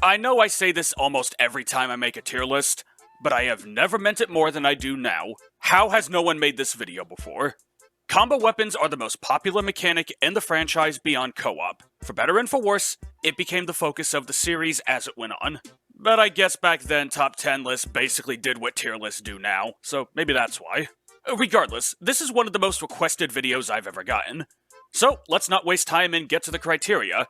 I know I say this almost every time I make a tier list, but I have never meant it more than I do now. How has no one made this video before? Combo weapons are the most popular mechanic in the franchise beyond co-op. For better and for worse, it became the focus of the series as it went on. But I guess back then, top 10 lists basically did what tier lists do now, so maybe that's why. Regardless, this is one of the most requested videos I've ever gotten. So, let's not waste time and get to the criteria,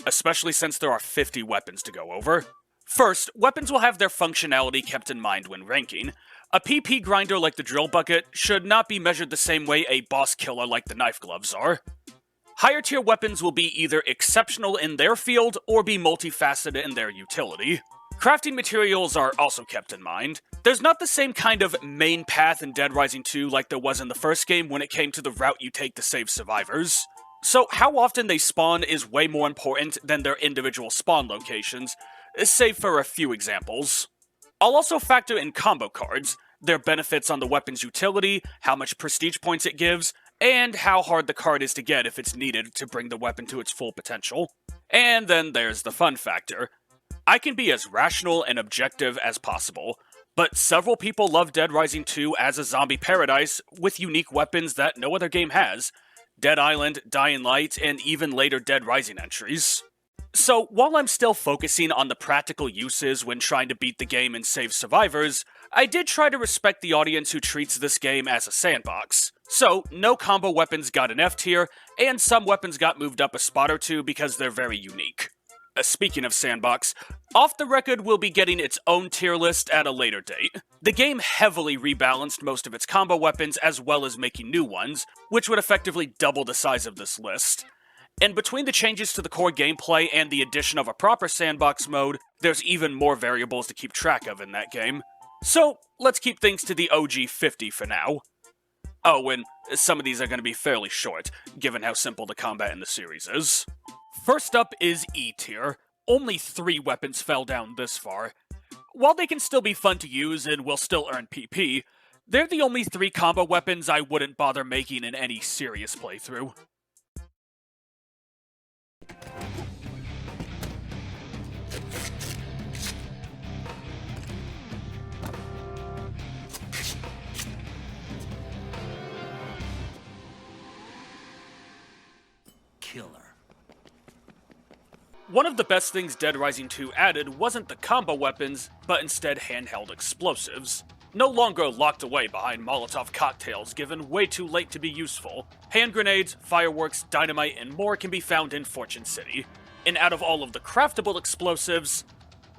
especially since there are 50 weapons to go over. First, weapons will have their functionality kept in mind when ranking. A PP grinder like the drill bucket should not be measured the same way a boss killer like the knife gloves are. Higher tier weapons will be either exceptional in their field or be multifaceted in their utility. Crafting materials are also kept in mind. There's not the same kind of main path in Dead Rising 2 like there was in the first game when it came to the route you take to save survivors. So how often they spawn is way more important than their individual spawn locations, save for a few examples. I'll also factor in combo cards, their benefits on the weapon's utility, how much prestige points it gives, and how hard the card is to get if it's needed to bring the weapon to its full potential. And then there's the fun factor. I can be as rational and objective as possible, but several people love Dead Rising 2 as a zombie paradise with unique weapons that no other game has. Dead Island, Dying Light, and even later Dead Rising entries. So, while I'm still focusing on the practical uses when trying to beat the game and save survivors, I did try to respect the audience who treats this game as a sandbox. So, no combo weapons got an F tier, and some weapons got moved up a spot or two because they're very unique. Speaking of sandbox, Off the Record will be getting its own tier list at a later date. The game heavily rebalanced most of its combo weapons as well as making new ones, which would effectively double the size of this list. And between the changes to the core gameplay and the addition of a proper sandbox mode, there's even more variables to keep track of in that game. So, let's keep things to the OG 50 for now. Oh, and some of these are going to be fairly short, given how simple the combat in the series is. First up is E tier. Only 3 weapons fell down this far. While they can still be fun to use and will still earn PP, they're the only 3 combo weapons I wouldn't bother making in any serious playthrough. Killer. One of the best things Dead Rising 2 added wasn't the combo weapons, but instead handheld explosives. No longer locked away behind Molotov cocktails given way too late to be useful. Hand grenades, fireworks, dynamite, and more can be found in Fortune City. And out of all of the craftable explosives,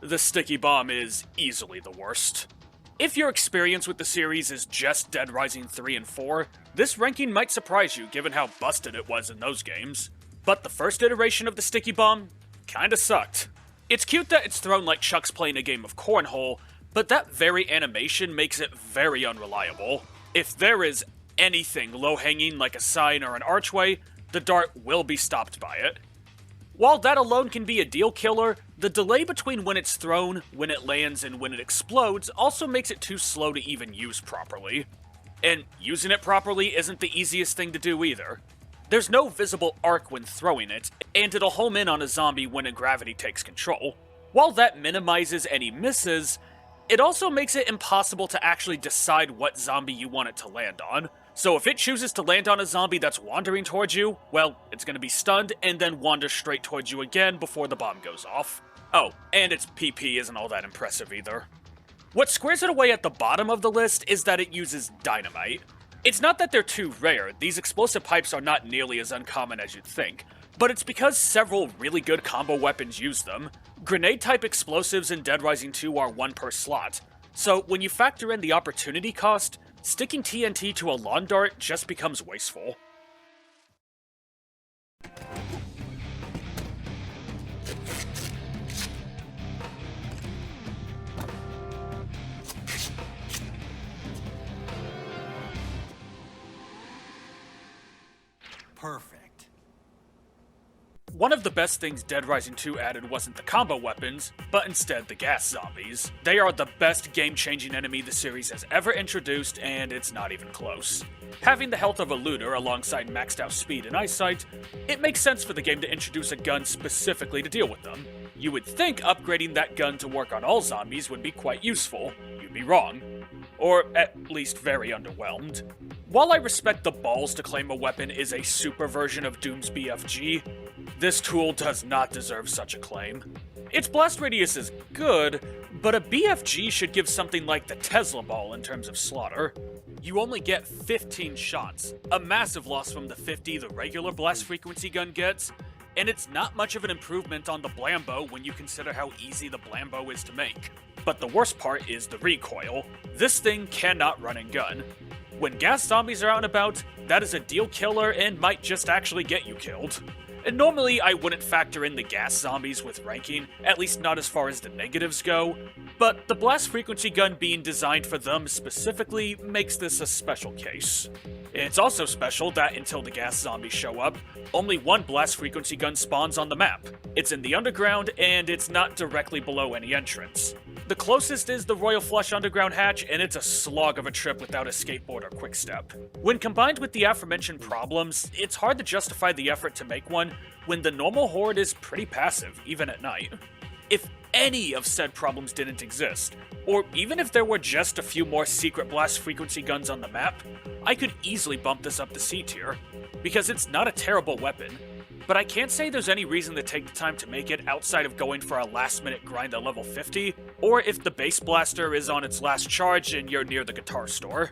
the sticky bomb is easily the worst. If your experience with the series is just Dead Rising 3 and 4, this ranking might surprise you given how busted it was in those games. But the first iteration of the sticky bomb kinda sucked. It's cute that it's thrown like Chuck's playing a game of cornhole, but that very animation makes it very unreliable. If there is anything low-hanging like a sign or an archway, the dart will be stopped by it. While that alone can be a deal killer, the delay between when it's thrown, when it lands, and when it explodes also makes it too slow to even use properly. And using it properly isn't the easiest thing to do either. There's no visible arc when throwing it, and it'll home in on a zombie when a gravity takes control. While that minimizes any misses, it also makes it impossible to actually decide what zombie you want it to land on. So if it chooses to land on a zombie that's wandering towards you, well, it's gonna be stunned and then wander straight towards you again before the bomb goes off. Oh, and its PP isn't all that impressive either. What squares it away at the bottom of the list is that it uses dynamite. It's not that they're too rare, these explosive pipes are not nearly as uncommon as you'd think, but it's because several really good combo weapons use them. Grenade-type explosives in Dead Rising 2 are 1 per slot, so when you factor in the opportunity cost, sticking TNT to a lawn dart just becomes wasteful. Perfect. One of the best things Dead Rising 2 added wasn't the combo weapons, but instead the gas zombies. They are the best game-changing enemy the series has ever introduced, and it's not even close. Having the health of a looter alongside maxed out speed and eyesight, it makes sense for the game to introduce a gun specifically to deal with them. You would think upgrading that gun to work on all zombies would be quite useful. You'd be wrong. Or at least very underwhelmed. While I respect the balls to claim a weapon is a super version of Doom's BFG, this tool does not deserve such a claim. Its blast radius is good, but a BFG should give something like the Tesla ball in terms of slaughter. You only get 15 shots, a massive loss from the 50 the regular blast frequency gun gets, and it's not much of an improvement on the Blambo when you consider how easy the Blambo is to make. But the worst part is the recoil. This thing cannot run and gun. When gas zombies are out and about, that is a deal killer and might just actually get you killed. And normally I wouldn't factor in the gas zombies with ranking, at least not as far as the negatives go, but the blast frequency gun being designed for them specifically makes this a special case. It's also special that until the gas zombies show up, only one blast frequency gun spawns on the map. It's in the underground, and it's not directly below any entrance. The closest is the Royal Flush underground hatch, and it's a slog of a trip without a skateboard or quickstep. When combined with the aforementioned problems, it's hard to justify the effort to make one when the normal horde is pretty passive, even at night. If any of said problems didn't exist, or even if there were just a few more secret blast frequency guns on the map, I could easily bump this up to C tier, because it's not a terrible weapon, but I can't say there's any reason to take the time to make it outside of going for a last-minute grind at level 50, or if the base blaster is on its last charge and you're near the guitar store.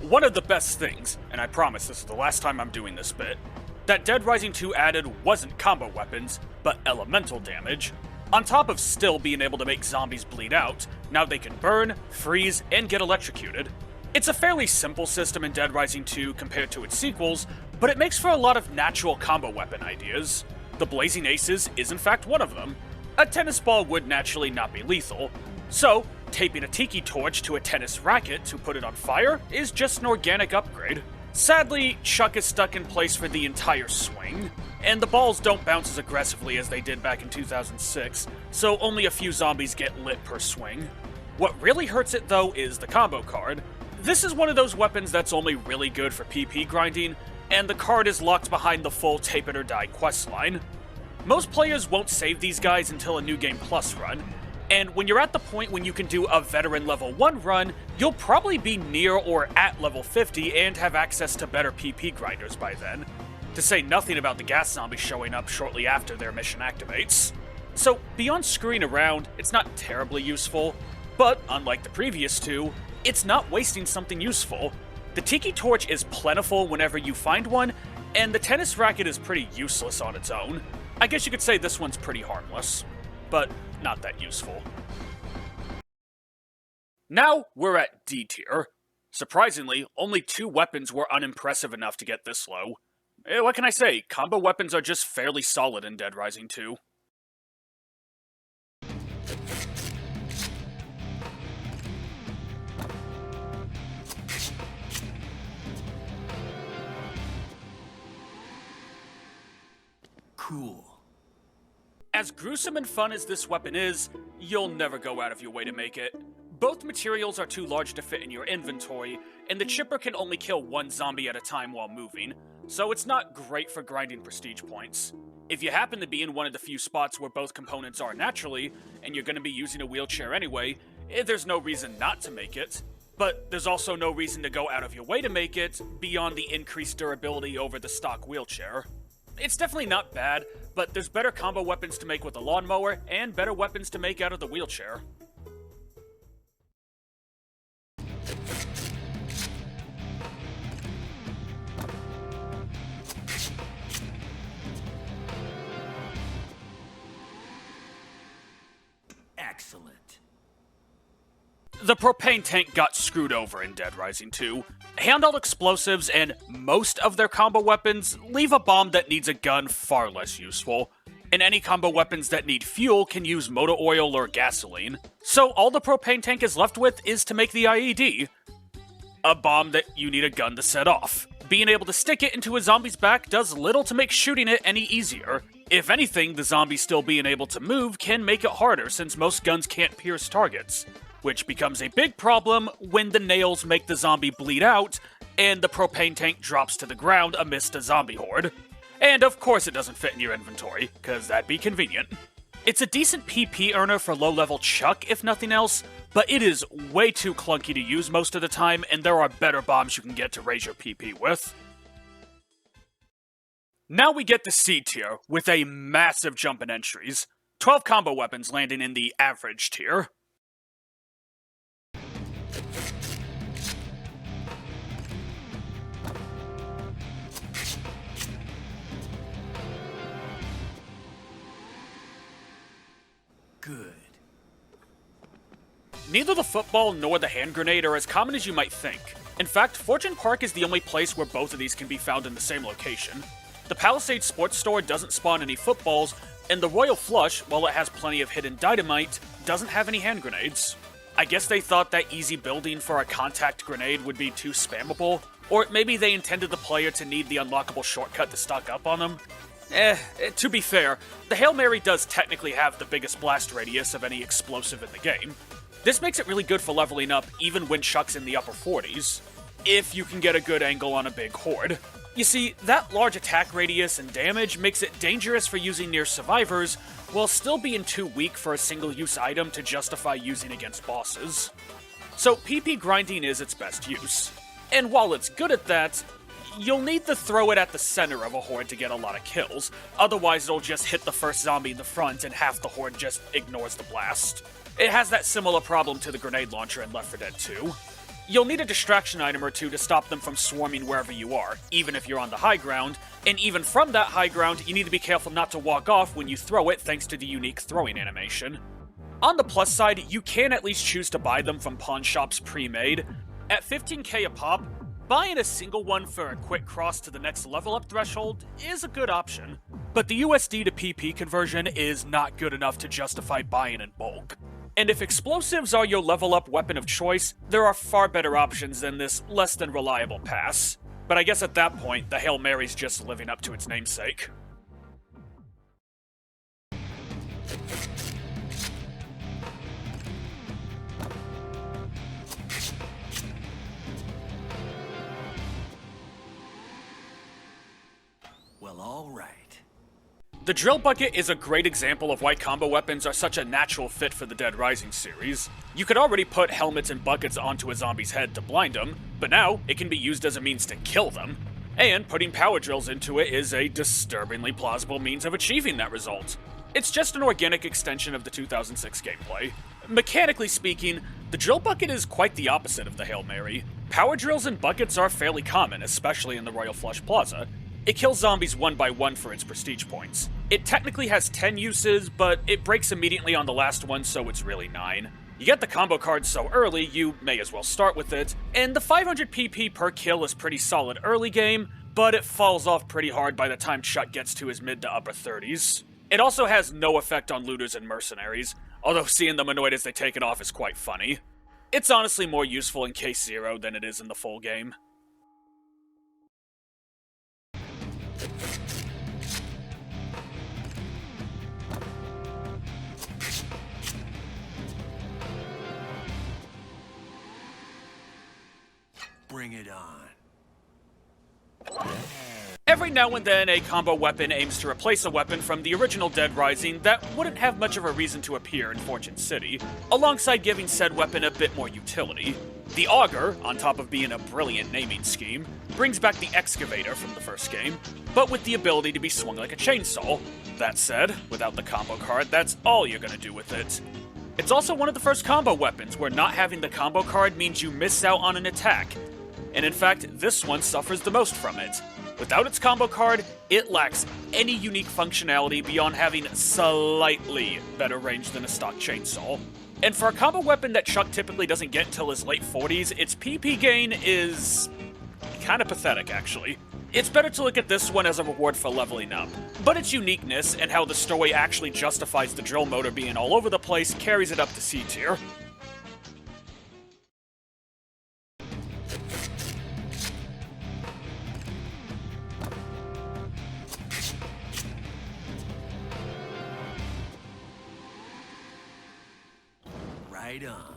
One of the best things, and I promise this is the last time I'm doing this bit, that Dead Rising 2 added wasn't combo weapons, but elemental damage. On top of still being able to make zombies bleed out, now they can burn, freeze, and get electrocuted. It's a fairly simple system in Dead Rising 2 compared to its sequels, but it makes for a lot of natural combo weapon ideas. The Blazing Aces is in fact one of them. A tennis ball would naturally not be lethal, so taping a tiki torch to a tennis racket to put it on fire is just an organic upgrade. Sadly, Chuck is stuck in place for the entire swing, and the balls don't bounce as aggressively as they did back in 2006, so only a few zombies get lit per swing. What really hurts it though is the combo card. This is one of those weapons that's only really good for PP grinding, and the card is locked behind the full Tape It or Die questline. Most players won't save these guys until a New Game Plus run, and when you're at the point when you can do a veteran level 1 run, you'll probably be near or at level 50 and have access to better PP grinders by then. To say nothing about the gas zombies showing up shortly after their mission activates. So beyond screwing around, it's not terribly useful, but unlike the previous two, it's not wasting something useful. The tiki torch is plentiful whenever you find one, and the tennis racket is pretty useless on its own. I guess you could say this one's pretty harmless, but not that useful. Now we're at D tier. Surprisingly, only 2 weapons were unimpressive enough to get this low. What can I say? Combo weapons are just fairly solid in Dead Rising 2. Cool. As gruesome and fun as this weapon is, you'll never go out of your way to make it. Both materials are too large to fit in your inventory, and the chipper can only kill 1 zombie at a time while moving, so it's not great for grinding prestige points. If you happen to be in one of the few spots where both components are naturally, and you're going to be using a wheelchair anyway, there's no reason not to make it. But there's also no reason to go out of your way to make it, beyond the increased durability over the stock wheelchair. It's definitely not bad, but there's better combo weapons to make with a lawnmower, and better weapons to make out of the wheelchair. Excellent. The propane tank got screwed over in Dead Rising 2. Handheld explosives and most of their combo weapons leave a bomb that needs a gun far less useful, and any combo weapons that need fuel can use motor oil or gasoline. So all the propane tank is left with is to make the IED. A bomb that you need a gun to set off. Being able to stick it into a zombie's back does little to make shooting it any easier. If anything, the zombie still being able to move can make it harder since most guns can't pierce targets, which becomes a big problem when the nails make the zombie bleed out and the propane tank drops to the ground amidst a zombie horde. And of course it doesn't fit in your inventory, cause that'd be convenient. It's a decent PP earner for low-level Chuck, if nothing else, but it is way too clunky to use most of the time, and there are better bombs you can get to raise your PP with. Now we get the C tier, with a massive jump in entries. 12 combo weapons landing in the average tier. Good. Neither the football nor the hand grenade are as common as you might think. In fact, Fortune Park is the only place where both of these can be found in the same location. The Palisades Sports Store doesn't spawn any footballs, and the Royal Flush, while it has plenty of hidden dynamite, doesn't have any hand grenades. I guess they thought that easy building for a contact grenade would be too spammable, or maybe they intended the player to need the unlockable shortcut to stock up on them. To be fair, the Hail Mary does technically have the biggest blast radius of any explosive in the game. This makes it really good for leveling up even when Chuck's in the upper 40s, if you can get a good angle on a big horde. You see, that large attack radius and damage makes it dangerous for using near survivors, while still being too weak for a single-use item to justify using against bosses. So PP grinding is its best use. And while it's good at that, you'll need to throw it at the center of a horde to get a lot of kills, otherwise it'll just hit the first zombie in the front and half the horde just ignores the blast. It has that similar problem to the grenade launcher in Left 4 Dead 2. You'll need a distraction item or two to stop them from swarming wherever you are, even if you're on the high ground, and even from that high ground, you need to be careful not to walk off when you throw it thanks to the unique throwing animation. On the plus side, you can at least choose to buy them from pawn shops pre-made. At 15k a pop, buying a single one for a quick cross to the next level up threshold is a good option, but the USD to PP conversion is not good enough to justify buying in bulk. And if explosives are your level up weapon of choice, there are far better options than this less than reliable pass. But I guess at that point, the Hail Mary's just living up to its namesake. Well, all right. The drill bucket is a great example of why combo weapons are such a natural fit for the Dead Rising series. You could already put helmets and buckets onto a zombie's head to blind them, but now it can be used as a means to kill them. And putting power drills into it is a disturbingly plausible means of achieving that result. It's just an organic extension of the 2006 gameplay. Mechanically speaking, the drill bucket is quite the opposite of the Hail Mary. Power drills and buckets are fairly common, especially in the Royal Flush Plaza. It kills zombies one by one for its prestige points. It technically has 10 uses, but it breaks immediately on the last one, so it's really 9. You get the combo card so early, you may as well start with it, and the 500 PP per kill is pretty solid early game, but it falls off pretty hard by the time Chuck gets to his mid to upper 30s. It also has no effect on looters and mercenaries, although seeing them annoyed as they take it off is quite funny. It's honestly more useful in Case Zero than it is in the full game. Bring it on. Every now and then, a combo weapon aims to replace a weapon from the original Dead Rising that wouldn't have much of a reason to appear in Fortune City, alongside giving said weapon a bit more utility. The Auger, on top of being a brilliant naming scheme, brings back the Excavator from the first game, but with the ability to be swung like a chainsaw. That said, without the combo card, that's all you're gonna do with it. It's also one of the first combo weapons where not having the combo card means you miss out on an attack, and in fact, this one suffers the most from it. Without its combo card, it lacks any unique functionality beyond having slightly better range than a stock chainsaw. And for a combo weapon that Chuck typically doesn't get until his late 40s, its PP gain is kinda pathetic, actually. It's better to look at this one as a reward for leveling up, but its uniqueness and how the story actually justifies the drill motor being all over the place carries it up to C tier. right on.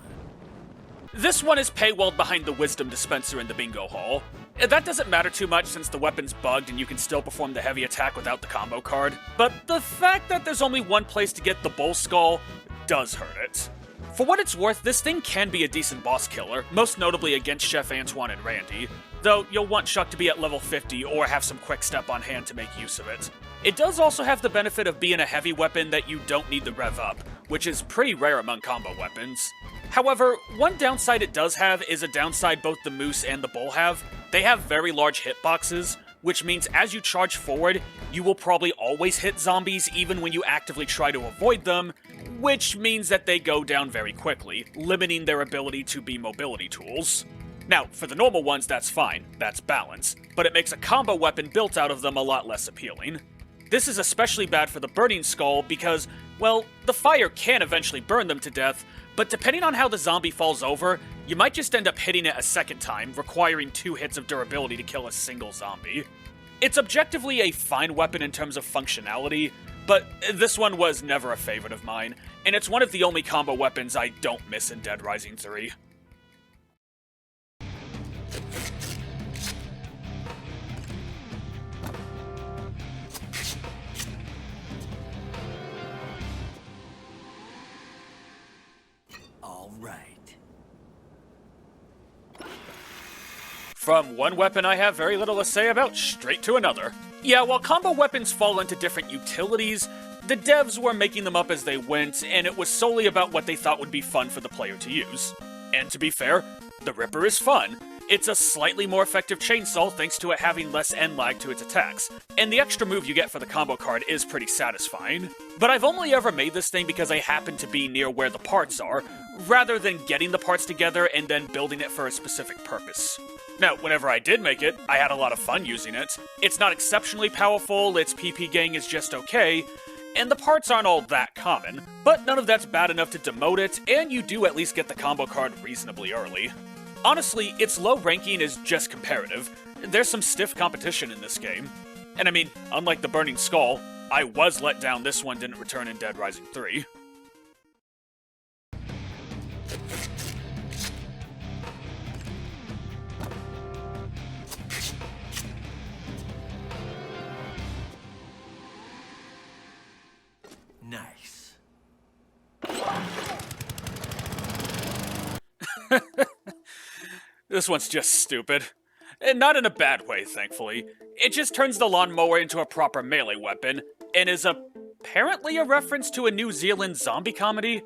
This one is paywalled behind the wisdom dispenser in the bingo hall. That doesn't matter too much since the weapon's bugged and you can still perform the heavy attack without the combo card, but the fact that there's only one place to get the bull skull does hurt it. For what it's worth, this thing can be a decent boss killer, most notably against Chef Antoine and Randy, though you'll want Chuck to be at level 50 or have some quick step on hand to make use of it. It does also have the benefit of being a heavy weapon that you don't need to rev up, which is pretty rare among combo weapons. However, one downside it does have is a downside both the Moose and the Bull have. They have very large hitboxes, which means as you charge forward, you will probably always hit zombies even when you actively try to avoid them, which means that they go down very quickly, limiting their ability to be mobility tools. Now, for the normal ones, that's fine, that's balance, but it makes a combo weapon built out of them a lot less appealing. This is especially bad for the Burning Skull because, well, the fire can eventually burn them to death, but depending on how the zombie falls over, you might just end up hitting it a second time, requiring 2 hits of durability to kill a single zombie. It's objectively a fine weapon in terms of functionality, but this one was never a favorite of mine, and it's one of the only combo weapons I don't miss in Dead Rising 3. All right. From one weapon I have very little to say about, straight to another. Yeah, while combo weapons fall into different utilities, the devs were making them up as they went, and it was solely about what they thought would be fun for the player to use. And to be fair, the Ripper is fun. It's a slightly more effective chainsaw thanks to it having less end lag to its attacks, and the extra move you get for the combo card is pretty satisfying. But I've only ever made this thing because I happen to be near where the parts are, rather than getting the parts together and then building it for a specific purpose. Now, whenever I did make it, I had a lot of fun using it. It's not exceptionally powerful, its PP gang is just okay, and the parts aren't all that common, but none of that's bad enough to demote it, and you do at least get the combo card reasonably early. Honestly, its low ranking is just comparative. There's some stiff competition in this game. And I mean, unlike the Burning Skull, I was let down this one didn't return in Dead Rising 3. Nice. This one's just stupid. And not in a bad way, thankfully. It just turns the lawnmower into a proper melee weapon, and is apparently a reference to a New Zealand zombie comedy?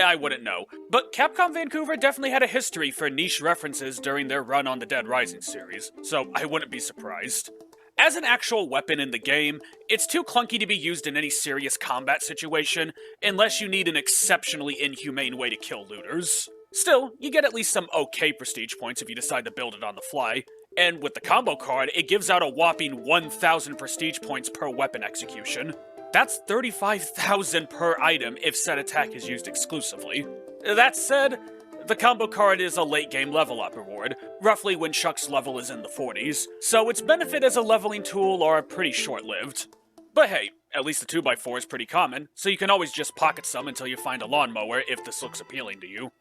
I wouldn't know, but Capcom Vancouver definitely had a history for niche references during their run on the Dead Rising series, so I wouldn't be surprised. As an actual weapon in the game, it's too clunky to be used in any serious combat situation, unless you need an exceptionally inhumane way to kill looters. Still, you get at least some okay prestige points if you decide to build it on the fly, and with the combo card, it gives out a whopping 1,000 prestige points per weapon execution. That's 35,000 per item if said attack is used exclusively. That said, the combo card is a late game level up reward, roughly when Chuck's level is in the 40s, so its benefit as a leveling tool are pretty short-lived. But hey, at least the 2x4 is pretty common, so you can always just pocket some until you find a lawnmower if this looks appealing to you.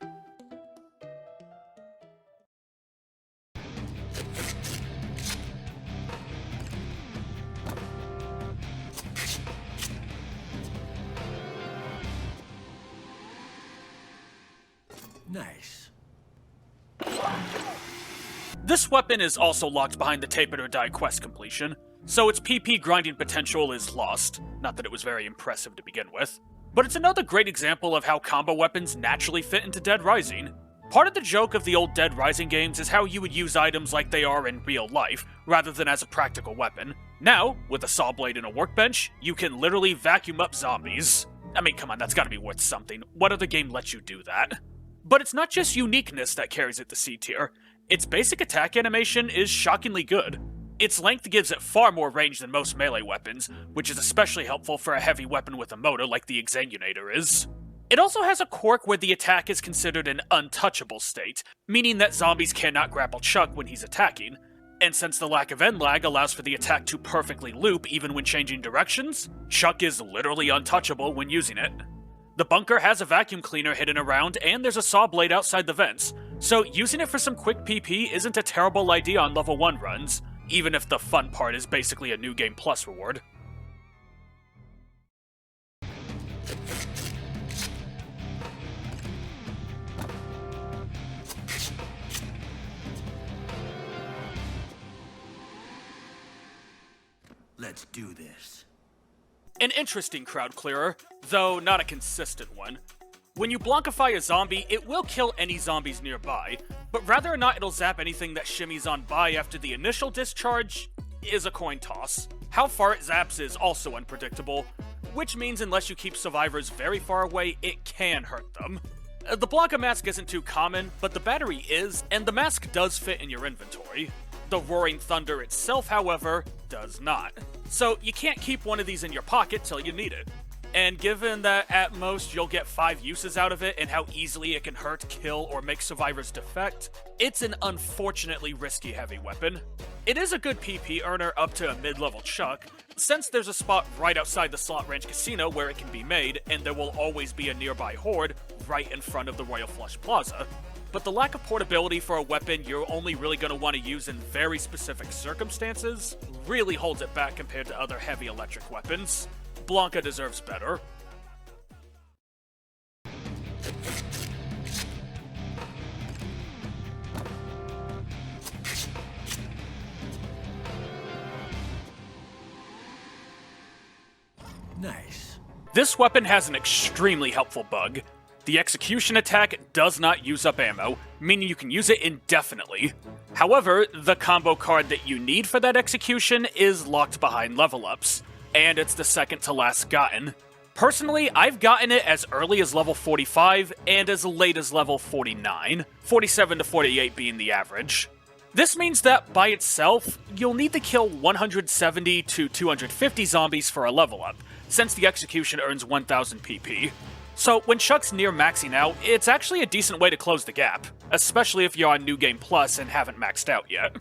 Nice. This weapon is also locked behind the Tape It or Die quest completion, so its PP grinding potential is lost, not that it was very impressive to begin with. But it's another great example of how combo weapons naturally fit into Dead Rising. Part of the joke of the old Dead Rising games is how you would use items like they are in real life, rather than as a practical weapon. Now, with a saw blade and a workbench, you can literally vacuum up zombies. I mean, come on, that's gotta be worth something. What other game lets you do that? But it's not just uniqueness that carries it to C tier. Its basic attack animation is shockingly good. Its length gives it far more range than most melee weapons, which is especially helpful for a heavy weapon with a motor like the Exanguinator is. It also has a quirk where the attack is considered an untouchable state, meaning that zombies cannot grapple Chuck when he's attacking. And since the lack of end lag allows for the attack to perfectly loop even when changing directions, Chuck is literally untouchable when using it. The bunker has a vacuum cleaner hidden around, and there's a saw blade outside the vents, so using it for some quick PP isn't a terrible idea on level 1 runs, even if the fun part is basically a New Game Plus reward. Let's do this. An interesting crowd clearer, though not a consistent one. When you blonkify a zombie, it will kill any zombies nearby, but whether or not it'll zap anything that shimmies on by after the initial discharge is a coin toss. How far it zaps is also unpredictable, which means unless you keep survivors very far away, it can hurt them. The Blanca mask isn't too common, but the battery is, and the mask does fit in your inventory. The Roaring Thunder itself, however, does not. So you can't keep one of these in your pocket till you need it. And given that at most you'll get 5 uses out of it and how easily it can hurt, kill, or make survivors defect, it's an unfortunately risky heavy weapon. It is a good PP earner up to a mid-level chuck, since there's a spot right outside the Slot Ranch Casino where it can be made, and there will always be a nearby horde right in front of the Royal Flush Plaza. But the lack of portability for a weapon you're only really going to want to use in very specific circumstances really holds it back compared to other heavy electric weapons. Blanca deserves better. Nice. This weapon has an extremely helpful bug. The execution attack does not use up ammo, meaning you can use it indefinitely. However, the combo card that you need for that execution is locked behind level ups, and it's the second to last gotten. Personally, I've gotten it as early as level 45 and as late as level 49, 47 to 48 being the average. This means that by itself, you'll need to kill 170 to 250 zombies for a level up, since the execution earns 1000 PP. So when Chuck's near maxing out, it's actually a decent way to close the gap, especially if you're on New Game Plus and haven't maxed out yet.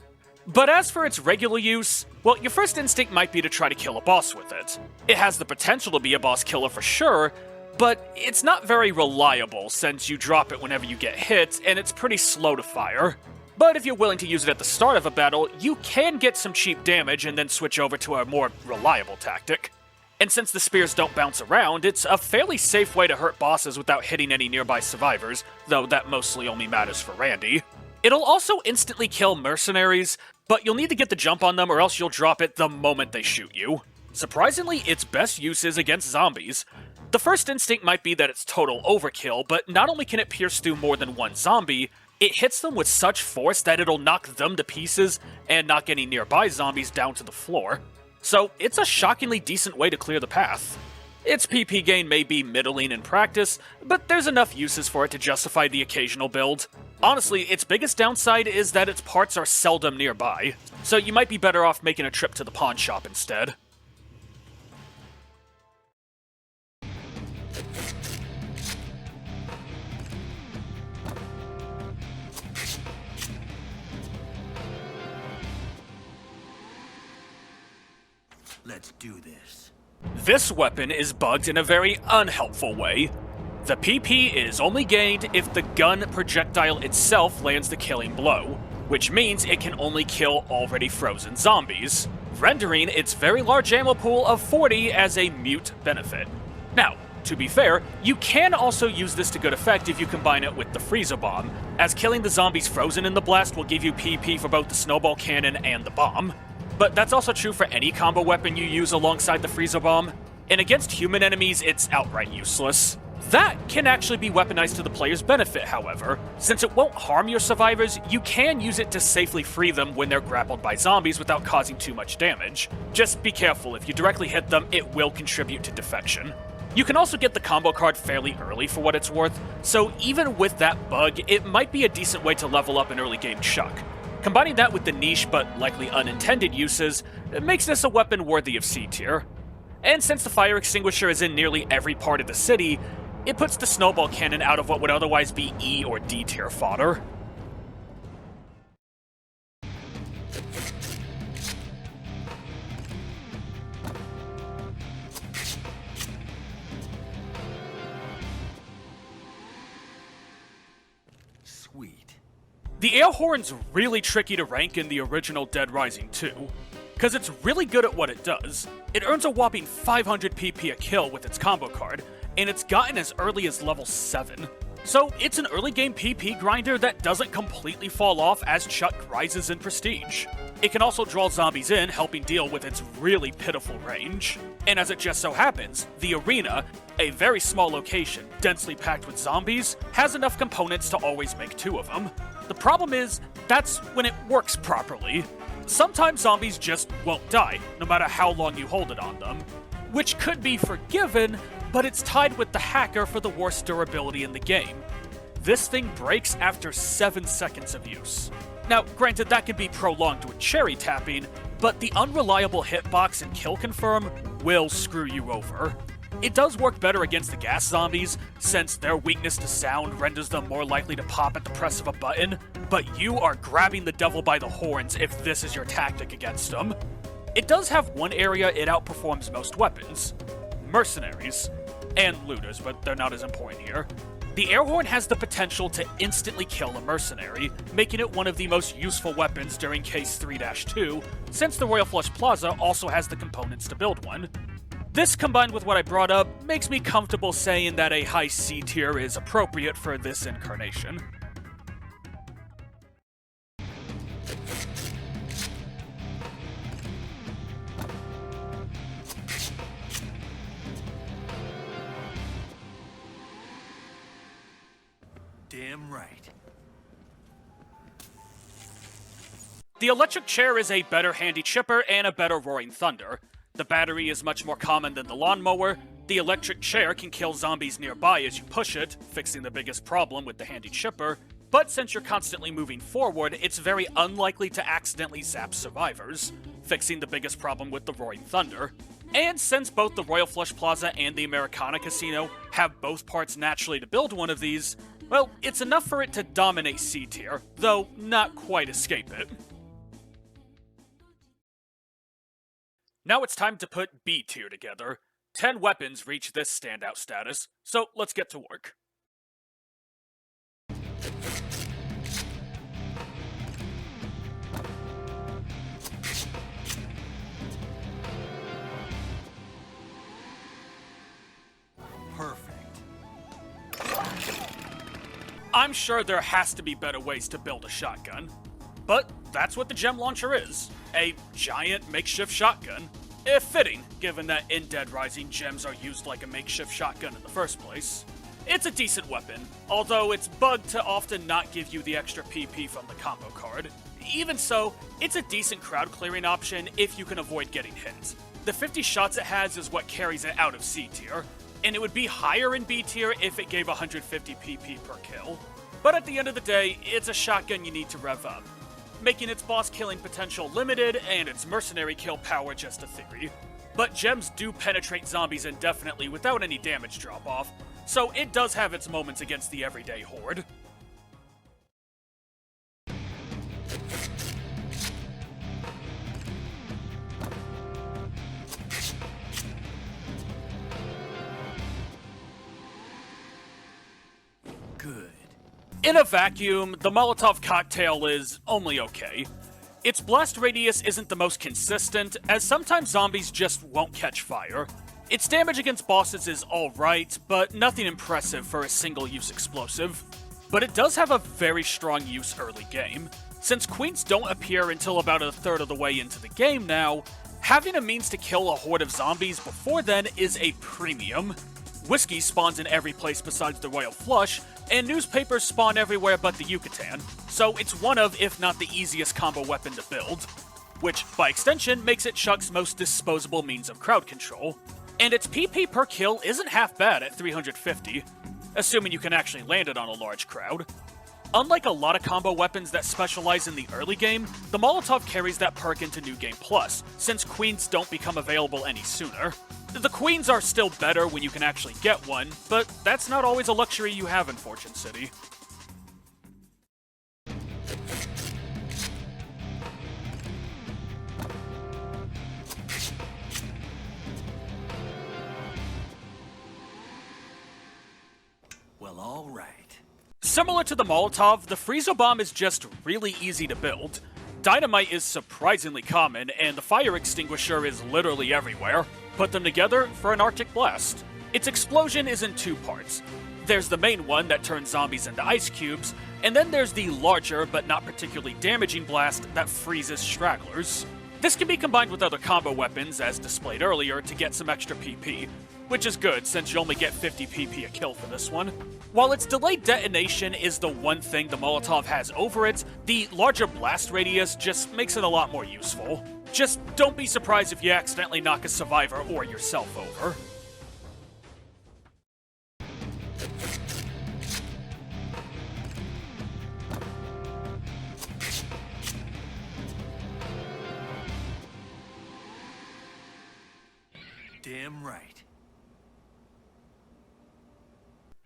But as for its regular use, well, your first instinct might be to try to kill a boss with it. It has the potential to be a boss killer for sure, but it's not very reliable since you drop it whenever you get hit, and it's pretty slow to fire. But if you're willing to use it at the start of a battle, you can get some cheap damage and then switch over to a more reliable tactic. And since the spears don't bounce around, it's a fairly safe way to hurt bosses without hitting any nearby survivors, though that mostly only matters for Randy. It'll also instantly kill mercenaries, but you'll need to get the jump on them or else you'll drop it the moment they shoot you. Surprisingly, its best use is against zombies. The first instinct might be that it's total overkill, but not only can it pierce through more than one zombie, it hits them with such force that it'll knock them to pieces and knock any nearby zombies down to the floor. So it's a shockingly decent way to clear the path. Its PP gain may be middling in practice, but there's enough uses for it to justify the occasional build. Honestly, its biggest downside is that its parts are seldom nearby, so you might be better off making a trip to the pawn shop instead. Let's do this. This weapon is bugged in a very unhelpful way. The PP is only gained if the gun projectile itself lands the killing blow, which means it can only kill already frozen zombies, rendering its very large ammo pool of 40 as a mute benefit. Now, to be fair, you can also use this to good effect if you combine it with the Freezer Bomb, as killing the zombies frozen in the blast will give you PP for both the snowball cannon and the bomb. But that's also true for any combo weapon you use alongside the Freezer Bomb, and against human enemies it's outright useless. That can actually be weaponized to the player's benefit, however. Since it won't harm your survivors, you can use it to safely free them when they're grappled by zombies without causing too much damage. Just be careful, if you directly hit them, it will contribute to defection. You can also get the combo card fairly early for what it's worth, so even with that bug, it might be a decent way to level up an early game Chuck. Combining that with the niche but likely unintended uses, it makes this a weapon worthy of C tier. And since the fire extinguisher is in nearly every part of the city, it puts the snowball cannon out of what would otherwise be E or D tier fodder. Sweet. The air horn's really tricky to rank in the original Dead Rising 2, because it's really good at what it does. It earns a whopping 500 PP a kill with its combo card, and it's gotten as early as level 7. So it's an early game PP grinder that doesn't completely fall off as Chuck rises in prestige. It can also draw zombies in, helping deal with its really pitiful range. And as it just so happens, the arena, a very small location densely packed with zombies, has enough components to always make 2 of them. The problem is, that's when it works properly. Sometimes zombies just won't die, no matter how long you hold it on them. Which could be forgiven, but it's tied with the hacker for the worst durability in the game. This thing breaks after 7 seconds of use. Now, granted, that can be prolonged with cherry tapping, but the unreliable hitbox and kill confirm will screw you over. It does work better against the gas zombies, since their weakness to sound renders them more likely to pop at the press of a button, but you are grabbing the devil by the horns if this is your tactic against them. It does have one area it outperforms most weapons: mercenaries. And looters, but they're not as important here. The air horn has the potential to instantly kill a mercenary, making it one of the most useful weapons during Case 3-2, since the Royal Flush Plaza also has the components to build one. This, combined with what I brought up, makes me comfortable saying that a high C tier is appropriate for this incarnation. Damn right. The electric chair is a better handy chipper and a better roaring thunder. The battery is much more common than the lawnmower. The electric chair can kill zombies nearby as you push it, fixing the biggest problem with the handy chipper. But since you're constantly moving forward, it's very unlikely to accidentally zap survivors, fixing the biggest problem with the roaring thunder. And since both the Royal Flush Plaza and the Americana Casino have both parts naturally to build one of these, well, it's enough for it to dominate C tier, though not quite escape it. Now it's time to put B tier together. 10 weapons reach this standout status, so let's get to work. Perfect. I'm sure there has to be better ways to build a shotgun, but that's what the gem launcher is. A giant makeshift shotgun. If fitting, given that in Dead Rising gems are used like a makeshift shotgun in the first place. It's a decent weapon, although it's bugged to often not give you the extra PP from the combo card. Even so, it's a decent crowd clearing option if you can avoid getting hit. The 50 shots it has is what carries it out of C tier, and it would be higher in B tier if it gave 150 PP per kill. But at the end of the day, it's a shotgun you need to rev up, making its boss killing potential limited and its mercenary kill power just a theory. But gems do penetrate zombies indefinitely without any damage drop-off, so it does have its moments against the everyday horde. Good. In a vacuum, the Molotov cocktail is only okay. Its blast radius isn't the most consistent, as sometimes zombies just won't catch fire. Its damage against bosses is alright, but nothing impressive for a single-use explosive. But it does have a very strong use early game. Since queens don't appear until about a third of the way into the game now, having a means to kill a horde of zombies before then is a premium. Whiskey spawns in every place besides the Royal Flush, and newspapers spawn everywhere but the Yucatan, so it's one of, if not the easiest combo weapon to build, which, by extension, makes it Chuck's most disposable means of crowd control. And its PP per kill isn't half bad at 350, assuming you can actually land it on a large crowd. Unlike a lot of combo weapons that specialize in the early game, the Molotov carries that perk into New Game Plus, since queens don't become available any sooner. The queens are still better when you can actually get one, but that's not always a luxury you have in Fortune City. Well, all right. Similar to the Molotov, the Friezo Bomb is just really easy to build. Dynamite is surprisingly common, and the fire extinguisher is literally everywhere. Put them together for an Arctic blast. Its explosion is in two parts. There's the main one that turns zombies into ice cubes, and then there's the larger but not particularly damaging blast that freezes stragglers. This can be combined with other combo weapons, as displayed earlier, to get some extra PP, which is good since you only get 50 PP a kill for this one. While its delayed detonation is the one thing the Molotov has over it, the larger blast radius just makes it a lot more useful. Just don't be surprised if you accidentally knock a survivor or yourself over. Damn right.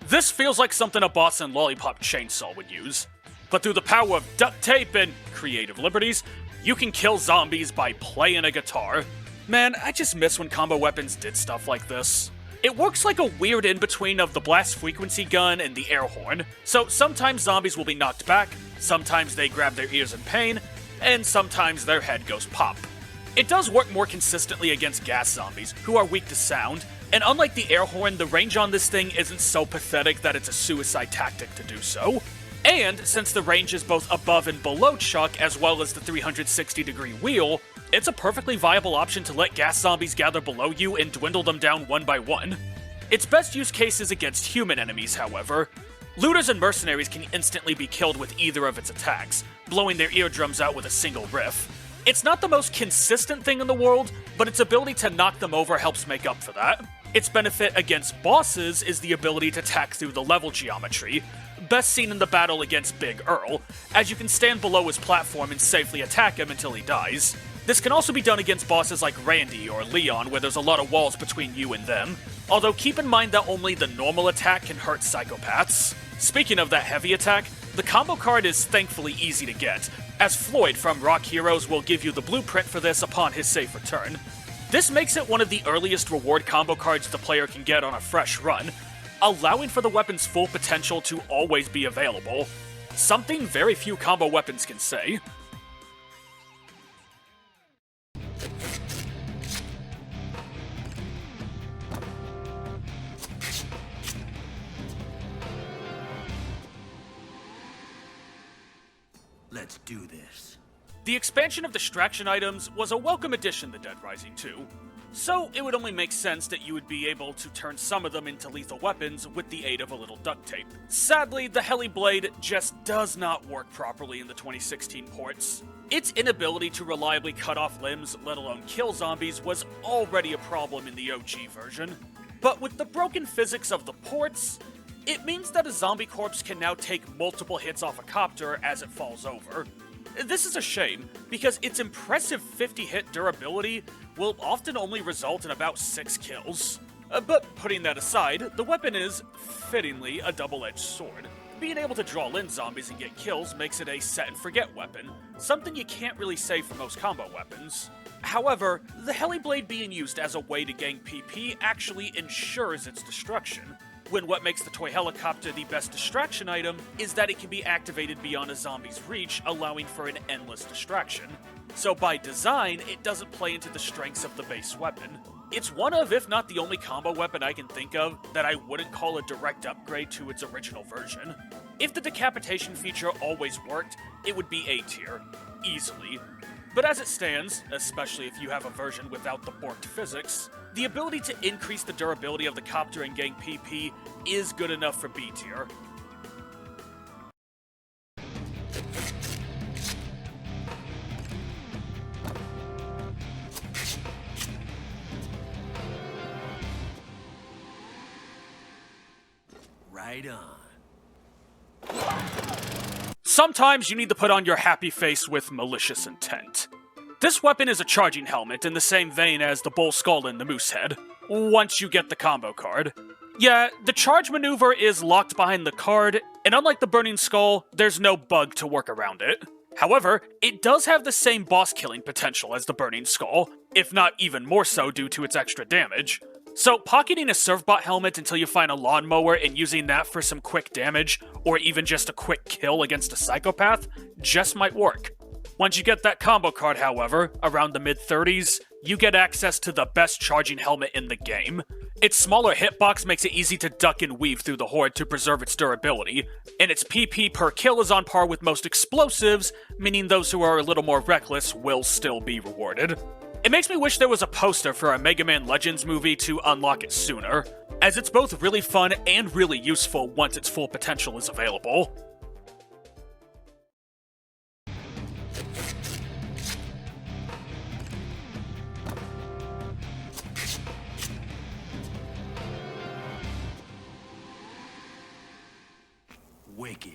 This feels like something a boss in Lollipop Chainsaw would use. But through the power of duct tape and creative liberties, you can kill zombies by playing a guitar. Man, I just miss when combo weapons did stuff like this. It works like a weird in-between of the blast frequency gun and the air horn, so sometimes zombies will be knocked back, sometimes they grab their ears in pain, and sometimes their head goes pop. It does work more consistently against gas zombies, who are weak to sound, and unlike the air horn, the range on this thing isn't so pathetic that it's a suicide tactic to do so. And since the range is both above and below Chuck, as well as the 360-degree wheel, it's a perfectly viable option to let gas zombies gather below you and dwindle them down one by one. Its best use case is against human enemies, however. Looters and mercenaries can instantly be killed with either of its attacks, blowing their eardrums out with a single riff. It's not the most consistent thing in the world, but its ability to knock them over helps make up for that. Its benefit against bosses is the ability to tack through the level geometry, best seen in the battle against Big Earl, as you can stand below his platform and safely attack him until he dies. This can also be done against bosses like Randy or Leon, where there's a lot of walls between you and them, although keep in mind that only the normal attack can hurt psychopaths. Speaking of that heavy attack, the combo card is thankfully easy to get, as Floyd from Rock Heroes will give you the blueprint for this upon his safe return. This makes it one of the earliest reward combo cards the player can get on a fresh run, allowing for the weapon's full potential to always be available. Something very few combo weapons can say. Let's do this. The expansion of distraction items was a welcome addition to Dead Rising 2, so it would only make sense that you would be able to turn some of them into lethal weapons with the aid of a little duct tape. Sadly, the Heli Blade just does not work properly in the 2016 ports. Its inability to reliably cut off limbs, let alone kill zombies, was already a problem in the OG version. But with the broken physics of the ports, it means that a zombie corpse can now take multiple hits off a copter as it falls over. This is a shame, because its impressive 50-hit durability will often only result in about 6 kills. But putting that aside, the weapon is, fittingly, a double-edged sword. Being able to draw in zombies and get kills makes it a set-and-forget weapon, something you can't really say for most combo weapons. However, the Heli Blade being used as a way to gain PP actually ensures its destruction, when what makes the toy helicopter the best distraction item is that it can be activated beyond a zombie's reach, allowing for an endless distraction. So by design, it doesn't play into the strengths of the base weapon. It's one of, if not the only combo weapon I can think of that I wouldn't call a direct upgrade to its original version. If the decapitation feature always worked, it would be A tier, easily. But as it stands, especially if you have a version without the borked physics, the ability to increase the durability of the copter and gain PP is good enough for B tier. Right on. Sometimes you need to put on your happy face with malicious intent. This weapon is a charging helmet in the same vein as the bull skull and the moose head, once you get the combo card. Yeah, the charge maneuver is locked behind the card, and unlike the burning skull, there's no bug to work around it. However, it does have the same boss killing potential as the burning skull, if not even more so due to its extra damage. So pocketing a Servbot helmet until you find a lawnmower and using that for some quick damage, or even just a quick kill against a psychopath, just might work. Once you get that combo card, however, around the mid-30s, you get access to the best charging helmet in the game. Its smaller hitbox makes it easy to duck and weave through the horde to preserve its durability, and its PP per kill is on par with most explosives, meaning those who are a little more reckless will still be rewarded. It makes me wish there was a poster for a Mega Man Legends movie to unlock it sooner, as it's both really fun and really useful once its full potential is available. Wicked.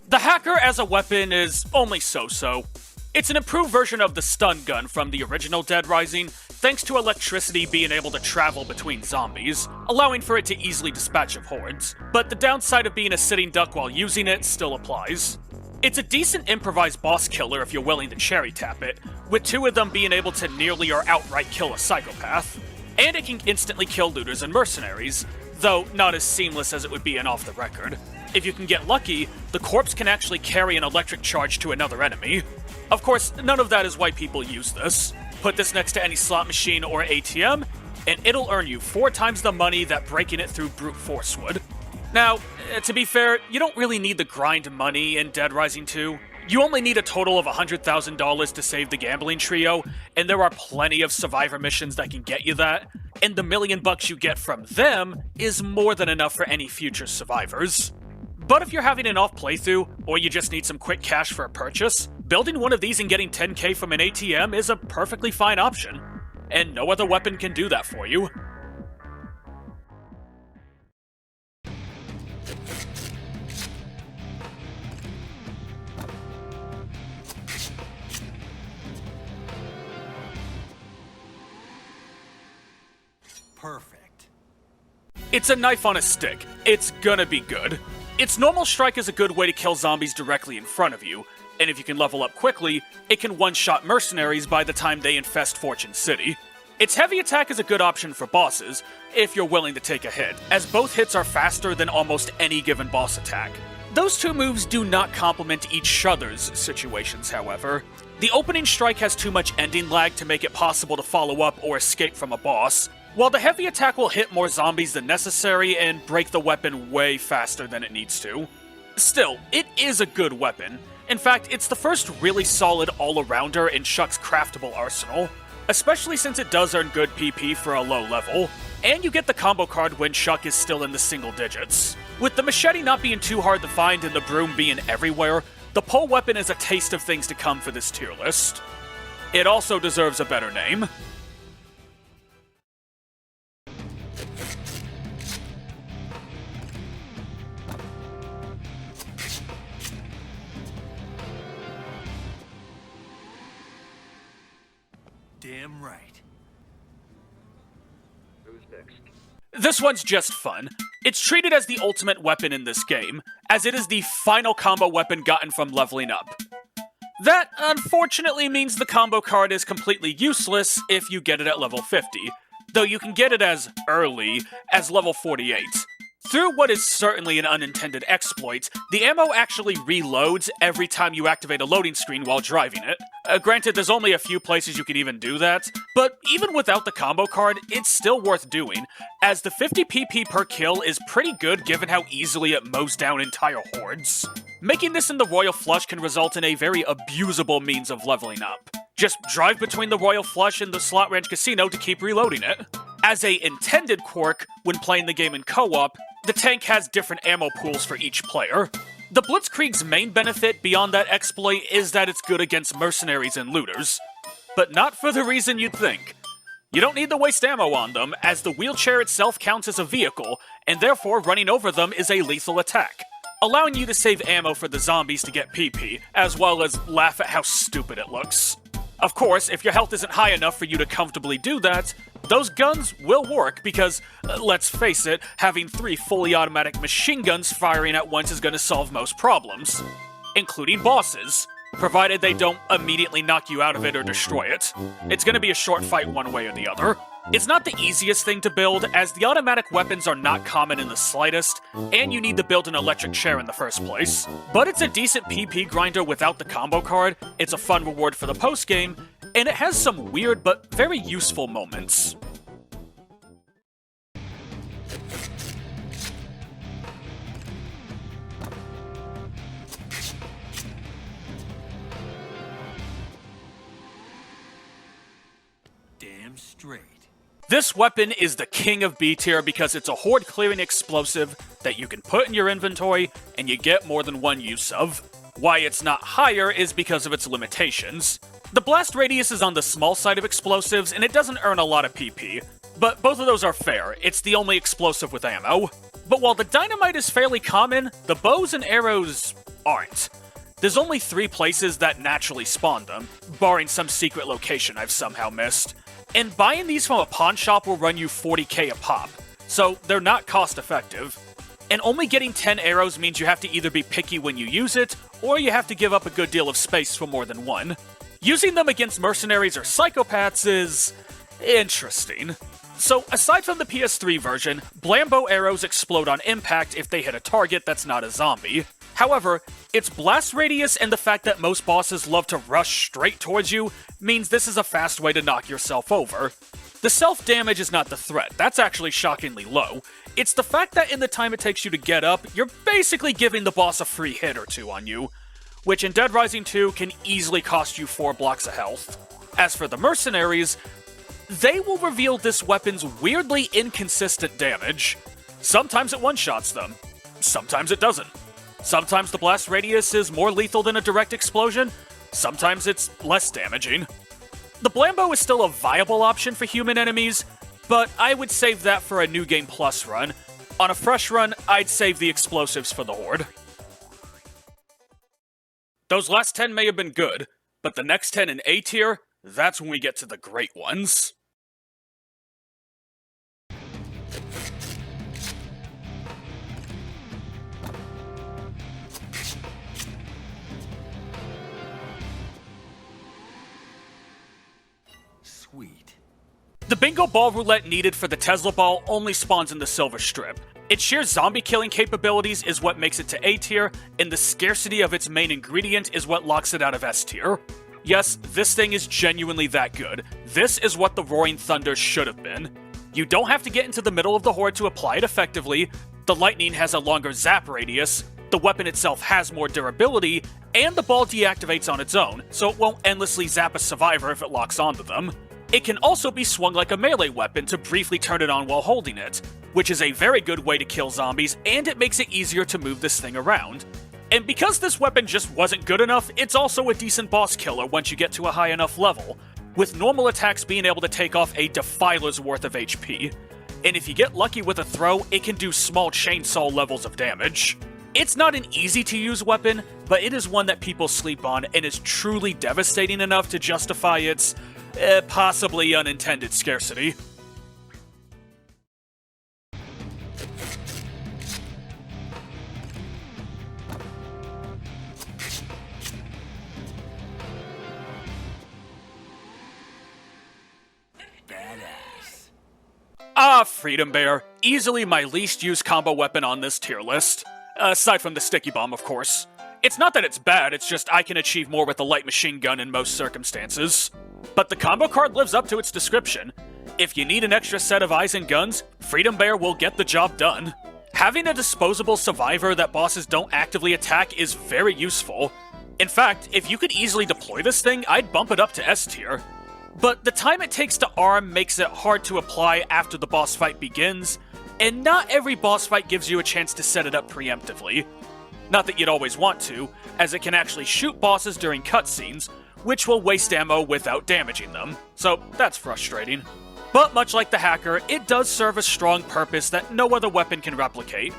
The hacker as a weapon is only so-so. It's an improved version of the stun gun from the original Dead Rising, thanks to electricity being able to travel between zombies, allowing for it to easily dispatch of hordes. But the downside of being a sitting duck while using it still applies. It's a decent improvised boss killer if you're willing to cherry tap it, with 2 of them being able to nearly or outright kill a psychopath. And it can instantly kill looters and mercenaries, though not as seamless as it would be in Off the Record. If you can get lucky, the corpse can actually carry an electric charge to another enemy. Of course, none of that is why people use this. Put this next to any slot machine or ATM, and it'll earn you 4 times the money that breaking it through brute force would. Now, to be fair, you don't really need the grind money in Dead Rising 2. You only need a total of $100,000 to save the gambling trio, and there are plenty of survivor missions that can get you that, and the $1 million you get from them is more than enough for any future survivors. But if you're having an off playthrough, or you just need some quick cash for a purchase, building one of these and getting 10k from an ATM is a perfectly fine option. And no other weapon can do that for you. Perfect. It's a knife on a stick. It's gonna be good. Its normal strike is a good way to kill zombies directly in front of you, and if you can level up quickly, it can one-shot mercenaries by the time they infest Fortune City. Its heavy attack is a good option for bosses, if you're willing to take a hit, as both hits are faster than almost any given boss attack. Those 2 moves do not complement each other's situations, however. The opening strike has too much ending lag to make it possible to follow up or escape from a boss, while the heavy attack will hit more zombies than necessary and break the weapon way faster than it needs to. Still, it is a good weapon. In fact, it's the first really solid all-arounder in Shuck's craftable arsenal, especially since it does earn good PP for a low level, and you get the combo card when Shuck is still in the single digits. With the machete not being too hard to find and the broom being everywhere, the pole weapon is a taste of things to come for this tier list. It also deserves a better name. Damn right. Who's next? This one's just fun. It's treated as the ultimate weapon in this game, as it is the final combo weapon gotten from leveling up. That, unfortunately, means the combo card is completely useless if you get it at level 50, though you can get it as early as level 48. Through what is certainly an unintended exploit, the ammo actually reloads every time you activate a loading screen while driving it. Granted, there's only a few places you can even do that, but even without the combo card, it's still worth doing, as the 50 PP per kill is pretty good given how easily it mows down entire hordes. Making this in the Royal Flush can result in a very abusable means of leveling up. Just drive between the Royal Flush and the Slot Ranch Casino to keep reloading it. As a intended quirk, when playing the game in co-op, the tank has different ammo pools for each player. The Blitzkrieg's main benefit beyond that exploit is that it's good against mercenaries and looters. But not for the reason you'd think. You don't need to waste ammo on them, as the wheelchair itself counts as a vehicle, and therefore running over them is a lethal attack, allowing you to save ammo for the zombies to get PP, as well as laugh at how stupid it looks. Of course, if your health isn't high enough for you to comfortably do that, those guns will work because, let's face it, having 3 fully automatic machine guns firing at once is going to solve most problems, including bosses, provided they don't immediately knock you out of it or destroy it. It's going to be a short fight one way or the other. It's not the easiest thing to build, as the automatic weapons are not common in the slightest, and you need to build an electric chair in the first place. But it's a decent PP grinder without the combo card, it's a fun reward for the post-game, and it has some weird but very useful moments. Damn straight. This weapon is the king of B tier because it's a horde clearing explosive that you can put in your inventory and you get more than one use of. Why it's not higher is because of its limitations. The blast radius is on the small side of explosives and it doesn't earn a lot of PP, but both of those are fair, it's the only explosive with ammo. But while the dynamite is fairly common, the bows and arrows aren't. There's only 3 places that naturally spawn them, barring some secret location I've somehow missed. And buying these from a pawn shop will run you 40k a pop, so they're not cost effective. And only getting 10 arrows means you have to either be picky when you use it, or you have to give up a good deal of space for more than one. Using them against mercenaries or psychopaths is interesting. So aside from the PS3 version, Blambo arrows explode on impact if they hit a target that's not a zombie. However, its blast radius and the fact that most bosses love to rush straight towards you means this is a fast way to knock yourself over. The self-damage is not the threat, that's actually shockingly low. It's the fact that in the time it takes you to get up, you're basically giving the boss a free hit or two on you, which in Dead Rising 2 can easily cost you 4 blocks of health. As for the mercenaries, they will reveal this weapon's weirdly inconsistent damage. Sometimes it one-shots them, sometimes it doesn't. Sometimes the blast radius is more lethal than a direct explosion, sometimes it's less damaging. The Blambo is still a viable option for human enemies, but I would save that for a New Game Plus run. On a fresh run, I'd save the explosives for the Horde. Those last 10 may have been good, but the next 10 in A tier, that's when we get to the great ones. Sweet. The bingo ball roulette needed for the Tesla ball only spawns in the silver strip. Its sheer zombie killing capabilities is what makes it to A tier, and the scarcity of its main ingredient is what locks it out of S tier. Yes, this thing is genuinely that good. This is what the Roaring Thunder should have been. You don't have to get into the middle of the horde to apply it effectively, the lightning has a longer zap radius, the weapon itself has more durability, and the ball deactivates on its own, so it won't endlessly zap a survivor if it locks onto them. It can also be swung like a melee weapon to briefly turn it on while holding it, which is a very good way to kill zombies, and it makes it easier to move this thing around. And because this weapon just wasn't good enough, it's also a decent boss killer once you get to a high enough level, with normal attacks being able to take off a defiler's worth of HP. And if you get lucky with a throw, it can do small chainsaw levels of damage. It's not an easy to use weapon, but it is one that people sleep on and is truly devastating enough to justify its possibly unintended scarcity. Badass. Ah, Freedom Bear. Easily my least used combo weapon on this tier list. Aside from the sticky bomb, of course. It's not that it's bad, it's just I can achieve more with a light machine gun in most circumstances. But the combo card lives up to its description. If you need an extra set of eyes and guns, Freedom Bear will get the job done. Having a disposable survivor that bosses don't actively attack is very useful. In fact, if you could easily deploy this thing, I'd bump it up to S tier. But the time it takes to arm makes it hard to apply after the boss fight begins, and not every boss fight gives you a chance to set it up preemptively. Not that you'd always want to, as it can actually shoot bosses during cutscenes, which will waste ammo without damaging them, so that's frustrating. But much like the hacker, it does serve a strong purpose that no other weapon can replicate,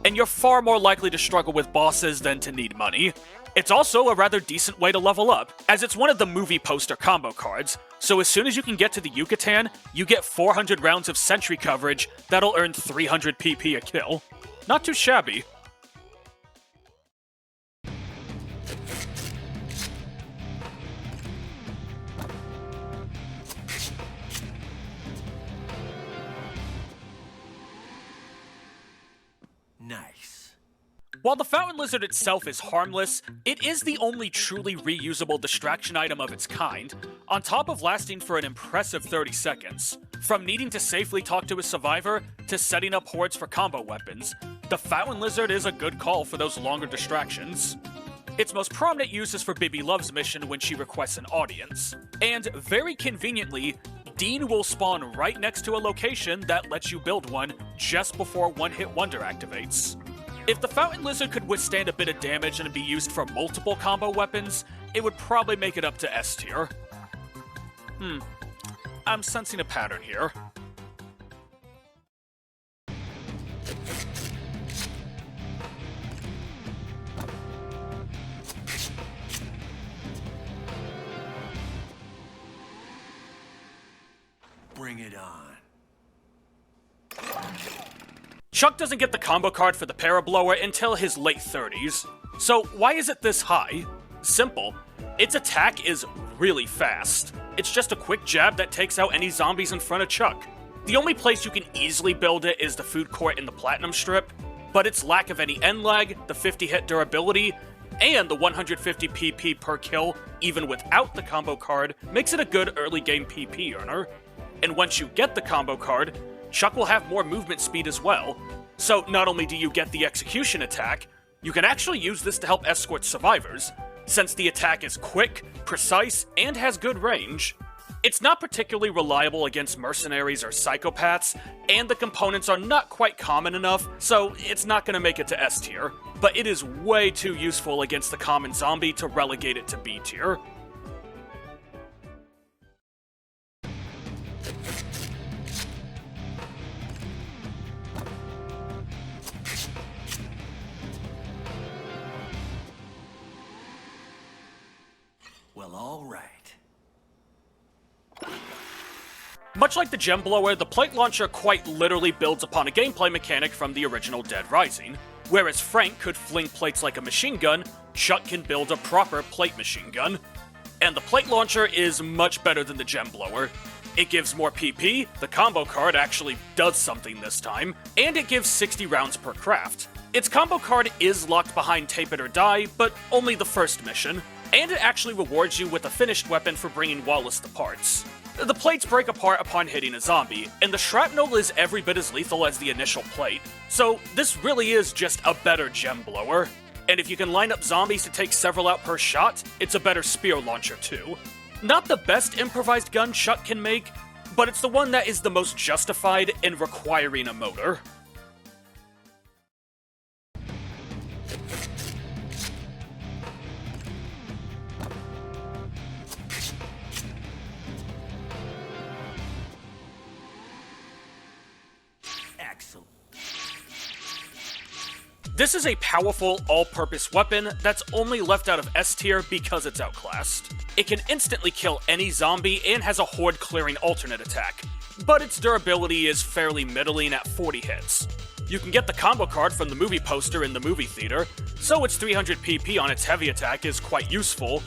and you're far more likely to struggle with bosses than to need money. It's also a rather decent way to level up, as it's one of the movie poster combo cards, so as soon as you can get to the Yucatan, you get 400 rounds of sentry coverage that'll earn 300 PP a kill. Not too shabby. While the Fountain Lizard itself is harmless, it is the only truly reusable distraction item of its kind, on top of lasting for an impressive 30 seconds. From needing to safely talk to a survivor, to setting up hordes for combo weapons, the Fountain Lizard is a good call for those longer distractions. Its most prominent use is for Bibi Love's mission when she requests an audience. And very conveniently, Dean will spawn right next to a location that lets you build one just before One Hit Wonder activates. If the Fountain Lizard could withstand a bit of damage and be used for multiple combo weapons, it would probably make it up to S tier. I'm sensing a pattern here. Bring it on. Chuck doesn't get the combo card for the Parablower until his late 30s. So why is it this high? Simple. Its attack is really fast. It's just a quick jab that takes out any zombies in front of Chuck. The only place you can easily build it is the food court in the Platinum Strip, but its lack of any end lag, the 50 hit durability, and the 150 PP per kill, even without the combo card, makes it a good early game PP earner. And once you get the combo card, Chuck will have more movement speed as well. So not only do you get the execution attack, you can actually use this to help escort survivors, since the attack is quick, precise, and has good range. It's not particularly reliable against mercenaries or psychopaths, and the components are not quite common enough, so it's not going to make it to S tier, but it is way too useful against the common zombie to relegate it to B tier. Well, all right. Much like the Gem Blower, the Plate Launcher quite literally builds upon a gameplay mechanic from the original Dead Rising. Whereas Frank could fling plates like a machine gun, Chuck can build a proper plate machine gun. And the Plate Launcher is much better than the Gem Blower. It gives more PP, the combo card actually does something this time, and it gives 60 rounds per craft. Its combo card is locked behind Tape It or Die, but only the first mission, and it actually rewards you with a finished weapon for bringing Wallace the parts. The plates break apart upon hitting a zombie, and the shrapnel is every bit as lethal as the initial plate, so this really is just a better Gem Blower. And if you can line up zombies to take several out per shot, it's a better spear launcher too. Not the best improvised gun Chuck can make, but it's the one that is the most justified in requiring a motor. Excellent. This is a powerful, all-purpose weapon that's only left out of S tier because it's outclassed. It can instantly kill any zombie and has a horde-clearing alternate attack, but its durability is fairly middling at 40 hits. You can get the combo card from the movie poster in the movie theater, so its 300 PP on its heavy attack is quite useful,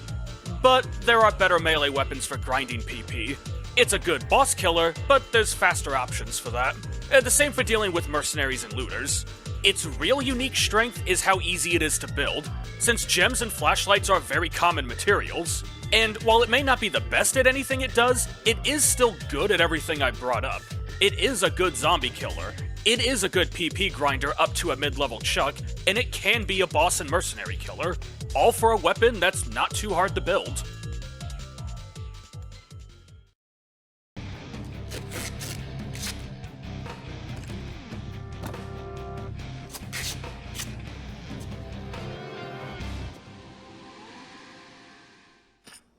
but there are better melee weapons for grinding PP. It's a good boss killer, but there's faster options for that. The same for dealing with mercenaries and looters. Its real unique strength is how easy it is to build, since gems and flashlights are very common materials. And while it may not be the best at anything it does, it is still good at everything I brought up. It is a good zombie killer, it is a good PP grinder up to a mid-level Chuck, and it can be a boss and mercenary killer, all for a weapon that's not too hard to build.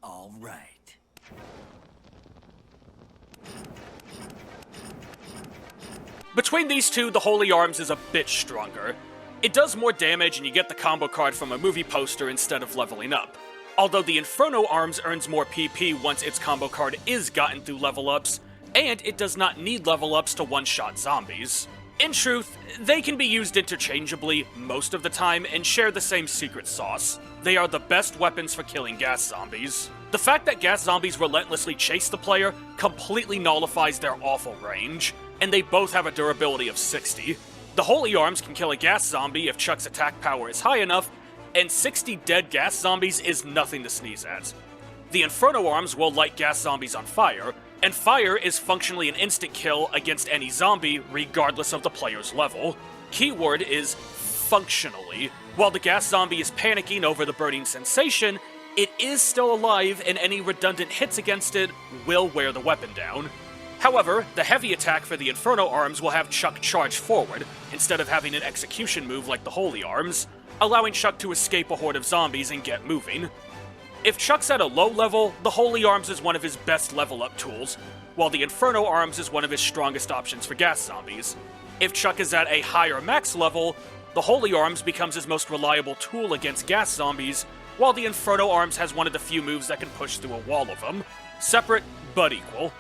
All right. Between these two, the Holy Arms is a bit stronger. It does more damage and you get the combo card from a movie poster instead of leveling up. Although the Inferno Arms earns more PP once its combo card is gotten through level ups, and it does not need level ups to one-shot zombies. In truth, they can be used interchangeably most of the time and share the same secret sauce. They are the best weapons for killing gas zombies. The fact that gas zombies relentlessly chase the player completely nullifies their awful range, and they both have a durability of 60. The Holy Arms can kill a gas zombie if Chuck's attack power is high enough, and 60 dead gas zombies is nothing to sneeze at. The Inferno Arms will light gas zombies on fire, and fire is functionally an instant kill against any zombie regardless of the player's level. Keyword is functionally. While the gas zombie is panicking over the burning sensation, it is still alive and any redundant hits against it will wear the weapon down. However, the heavy attack for the Inferno Arms will have Chuck charge forward, instead of having an execution move like the Holy Arms, allowing Chuck to escape a horde of zombies and get moving. If Chuck's at a low level, the Holy Arms is one of his best level up tools, while the Inferno Arms is one of his strongest options for gas zombies. If Chuck is at a higher max level, the Holy Arms becomes his most reliable tool against gas zombies, while the Inferno Arms has one of the few moves that can push through a wall of them. Separate, but equal.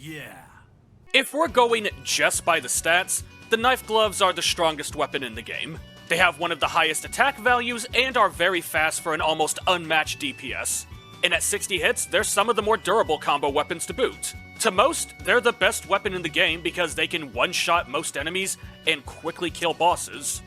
Yeah. If we're going just by the stats, the knife gloves are the strongest weapon in the game. They have one of the highest attack values and are very fast for an almost unmatched DPS. And at 60 hits, they're some of the more durable combo weapons to boot. To most, they're the best weapon in the game because they can one-shot most enemies and quickly kill bosses.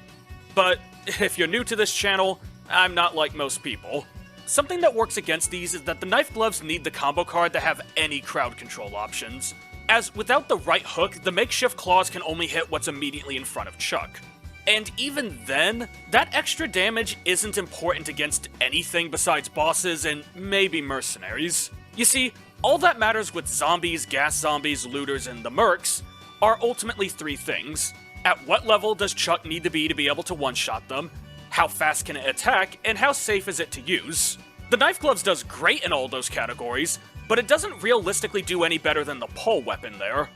But if you're new to this channel, I'm not like most people. Something that works against these is that the knife gloves need the combo card to have any crowd control options, as without the right hook, the makeshift claws can only hit what's immediately in front of Chuck. And even then, that extra damage isn't important against anything besides bosses and maybe mercenaries. You see, all that matters with zombies, gas zombies, looters, and the mercs are ultimately three things. At what level does Chuck need to be able to one-shot them? How fast can it attack, and how safe is it to use? The knife gloves does great in all those categories, but it doesn't realistically do any better than the pole weapon there.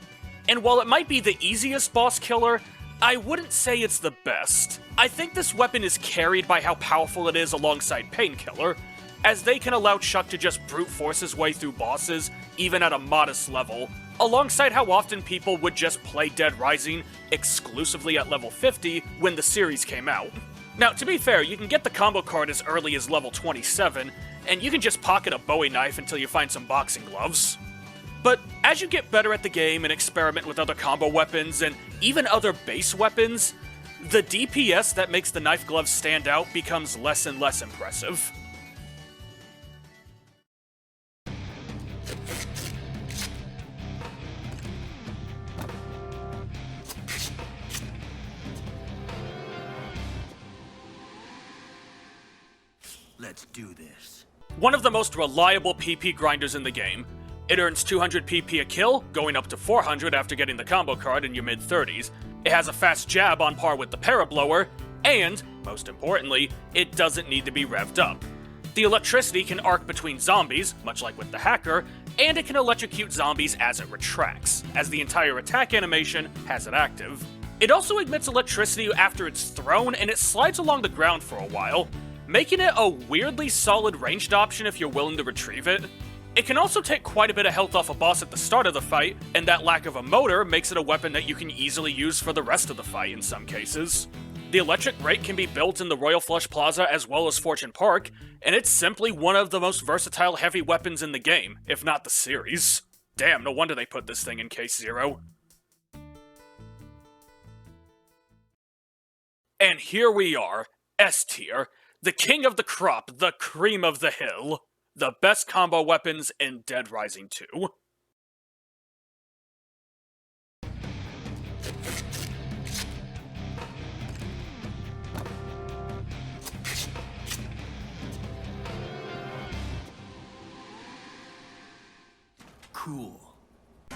And while it might be the easiest boss killer, I wouldn't say it's the best. I think this weapon is carried by how powerful it is alongside Painkiller, as they can allow Chuck to just brute force his way through bosses, even at a modest level, alongside how often people would just play Dead Rising exclusively at level 50 when the series came out. Now, to be fair, you can get the combo card as early as level 27, and you can just pocket a Bowie knife until you find some boxing gloves. But as you get better at the game and experiment with other combo weapons and even other base weapons, the DPS that makes the knife gloves stand out becomes less and less impressive. Let's do this. One of the most reliable PP grinders in the game. It earns 200 PP a kill, going up to 400 after getting the combo card in your mid-30s. It has a fast jab on par with the Parablower, and, most importantly, it doesn't need to be revved up. The electricity can arc between zombies, much like with the Hacker, and it can electrocute zombies as it retracts, as the entire attack animation has it active. It also emits electricity after it's thrown, and it slides along the ground for a while, making it a weirdly solid ranged option if you're willing to retrieve it. It can also take quite a bit of health off a boss at the start of the fight, and that lack of a motor makes it a weapon that you can easily use for the rest of the fight in some cases. The electric brake can be built in the Royal Flush Plaza as well as Fortune Park, and it's simply one of the most versatile heavy weapons in the game, if not the series. Damn, no wonder they put this thing in Case Zero. And here we are, S tier, the king of the crop, the cream of the hill. The best combo weapons in Dead Rising 2. Cool.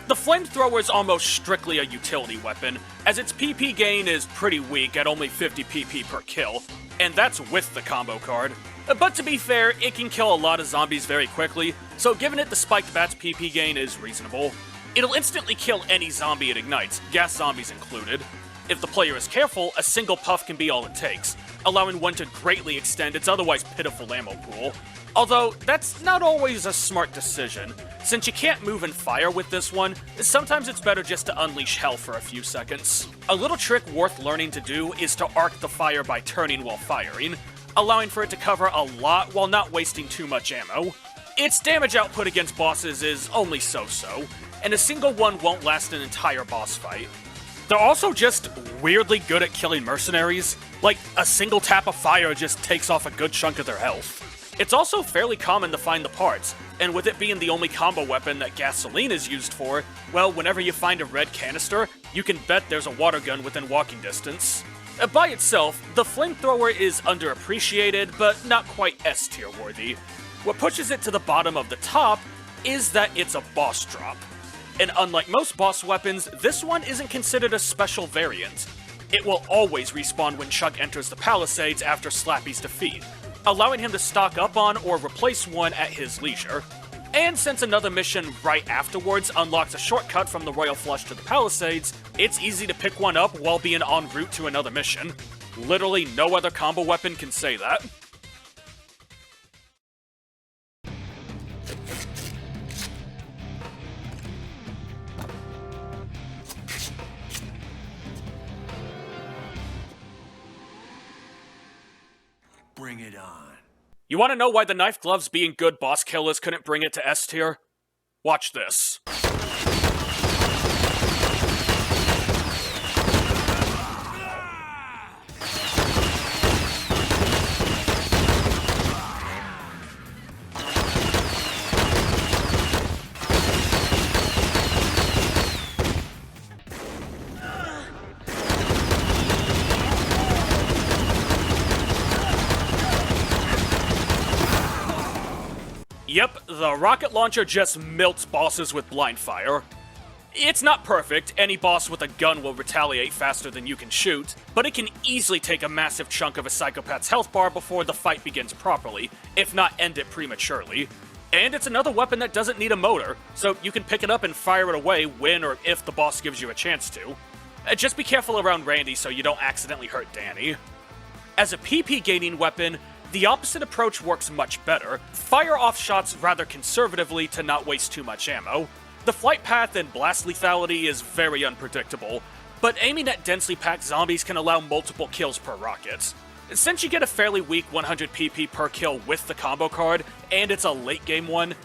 The flamethrower is almost strictly a utility weapon, as its PP gain is pretty weak at only 50 PP per kill, and that's with the combo card. But to be fair, it can kill a lot of zombies very quickly, so giving it the spiked bat's PP gain is reasonable. It'll instantly kill any zombie it ignites, gas zombies included. If the player is careful, a single puff can be all it takes, allowing one to greatly extend its otherwise pitiful ammo pool. Although, that's not always a smart decision. Since you can't move and fire with this one, sometimes it's better just to unleash hell for a few seconds. A little trick worth learning to do is to arc the fire by turning while firing, allowing for it to cover a lot while not wasting too much ammo. Its damage output against bosses is only so-so, and a single one won't last an entire boss fight. They're also just weirdly good at killing mercenaries. Like, a single tap of fire just takes off a good chunk of their health. It's also fairly common to find the parts, and with it being the only combo weapon that gasoline is used for, well, whenever you find a red canister, you can bet there's a water gun within walking distance. By itself, the flamethrower is underappreciated, but not quite S-tier worthy. What pushes it to the bottom of the top is that it's a boss drop. And unlike most boss weapons, this one isn't considered a special variant. It will always respawn when Chuck enters the Palisades after Slappy's defeat, allowing him to stock up on or replace one at his leisure. And since another mission right afterwards unlocks a shortcut from the Royal Flush to the Palisades, it's easy to pick one up while being en route to another mission. Literally no other combo weapon can say that. Bring it on. You want to know why the knife gloves being good boss killers couldn't bring it to S tier? Watch this. Yep, the rocket launcher just melts bosses with blind fire. It's not perfect, any boss with a gun will retaliate faster than you can shoot, but it can easily take a massive chunk of a psychopath's health bar before the fight begins properly, if not end it prematurely. And it's another weapon that doesn't need a motor, so you can pick it up and fire it away when or if the boss gives you a chance to. Just be careful around Randy so you don't accidentally hurt Danny. As a PP gaining weapon, the opposite approach works much better. Fire off shots rather conservatively to not waste too much ammo. The flight path and blast lethality is very unpredictable, but aiming at densely packed zombies can allow multiple kills per rocket. Since you get a fairly weak 100 PP per kill with the combo card, and it's a late game one,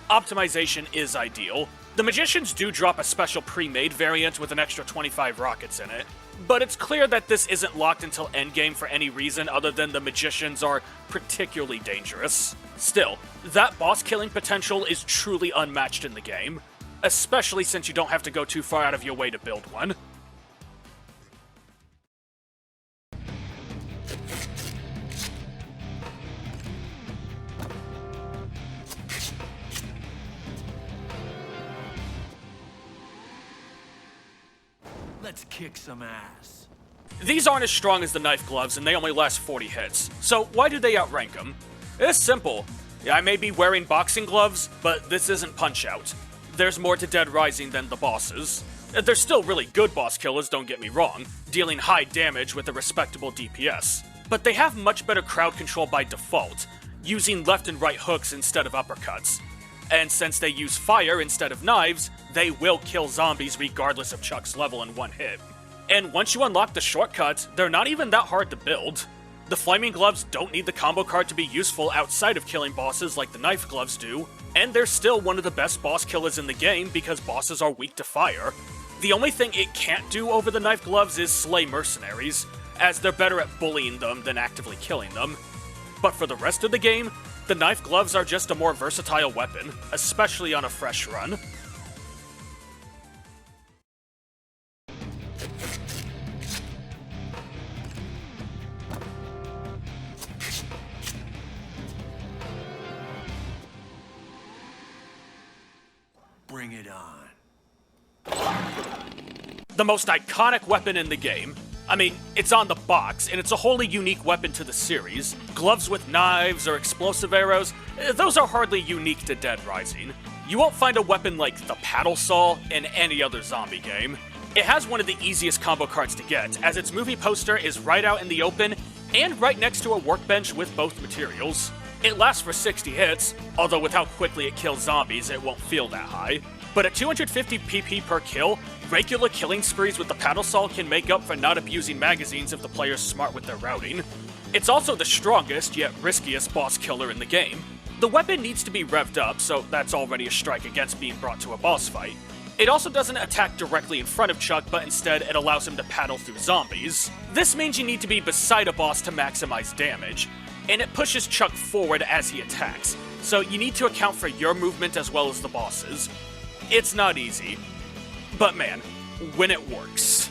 optimization is ideal. The Magicians do drop a special pre-made variant with an extra 25 rockets in it, but it's clear that this isn't locked until endgame for any reason other than the Magicians are particularly dangerous. Still, that boss killing potential is truly unmatched in the game, especially since you don't have to go too far out of your way to build one. Let's kick some ass. These aren't as strong as the knife gloves and they only last 40 hits, so why do they outrank them? It's simple. I may be wearing boxing gloves, but this isn't Punch-Out. There's more to Dead Rising than the bosses. They're still really good boss killers, don't get me wrong, dealing high damage with a respectable DPS. But they have much better crowd control by default, using left and right hooks instead of uppercuts. And since they use fire instead of knives, they will kill zombies regardless of Chuck's level in one hit. And once you unlock the shortcut, they're not even that hard to build. The Flaming Gloves don't need the combo card to be useful outside of killing bosses like the Knife Gloves do, and they're still one of the best boss killers in the game because bosses are weak to fire. The only thing it can't do over the Knife Gloves is slay mercenaries, as they're better at bullying them than actively killing them. But for the rest of the game, the Knife Gloves are just a more versatile weapon, especially on a fresh run. Bring it on. The most iconic weapon in the game. I mean, it's on the box, and it's a wholly unique weapon to the series. Gloves with knives or explosive arrows, those are hardly unique to Dead Rising. You won't find a weapon like the Paddle Saw in any other zombie game. It has one of the easiest combo cards to get, as its movie poster is right out in the open, and right next to a workbench with both materials. It lasts for 60 hits, although with how quickly it kills zombies, it won't feel that high. But at 250 PP per kill, regular killing sprees with the paddle saw can make up for not abusing magazines if the player's smart with their routing. It's also the strongest, yet riskiest boss killer in the game. The weapon needs to be revved up, so that's already a strike against being brought to a boss fight. It also doesn't attack directly in front of Chuck, but instead it allows him to paddle through zombies. This means you need to be beside a boss to maximize damage, and it pushes Chuck forward as he attacks, so you need to account for your movement as well as the boss's. It's not easy, but man, when it works.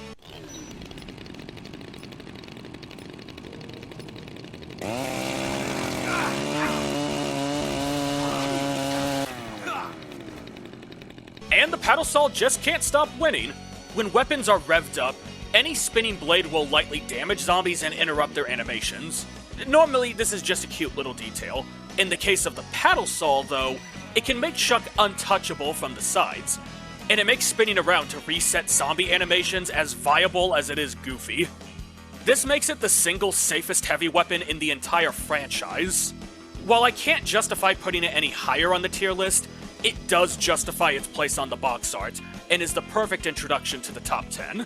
And the paddle saw just can't stop winning. When weapons are revved up, any spinning blade will lightly damage zombies and interrupt their animations. Normally, this is just a cute little detail. In the case of the paddle saw, though, it can make Chuck untouchable from the sides, and it makes spinning around to reset zombie animations as viable as it is goofy. This makes it the single safest heavy weapon in the entire franchise. While I can't justify putting it any higher on the tier list, it does justify its place on the box art, and is the perfect introduction to the top 10.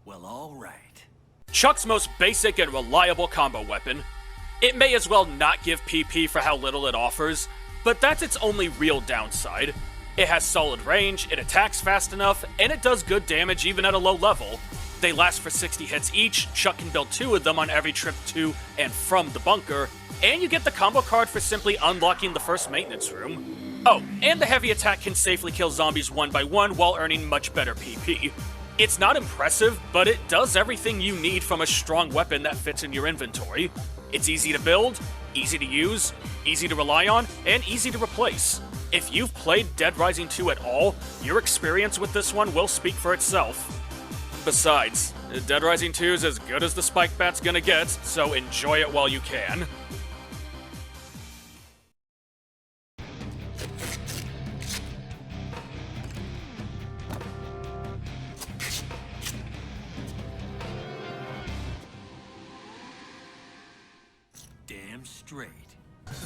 Well, all right. Chuck's most basic and reliable combo weapon. It may as well not give PP for how little it offers, but that's its only real downside. It has solid range, it attacks fast enough, and it does good damage even at a low level. They last for 60 hits each, Chuck can build 2 of them on every trip to and from the bunker, and you get the combo card for simply unlocking the first maintenance room. Oh, and the heavy attack can safely kill zombies one by one while earning much better PP. It's not impressive, but it does everything you need from a strong weapon that fits in your inventory. It's easy to build, easy to use, easy to rely on, and easy to replace. If you've played Dead Rising 2 at all, your experience with this one will speak for itself. Besides, Dead Rising 2 is as good as the Spike Bat's gonna get, so enjoy it while you can. Damn straight.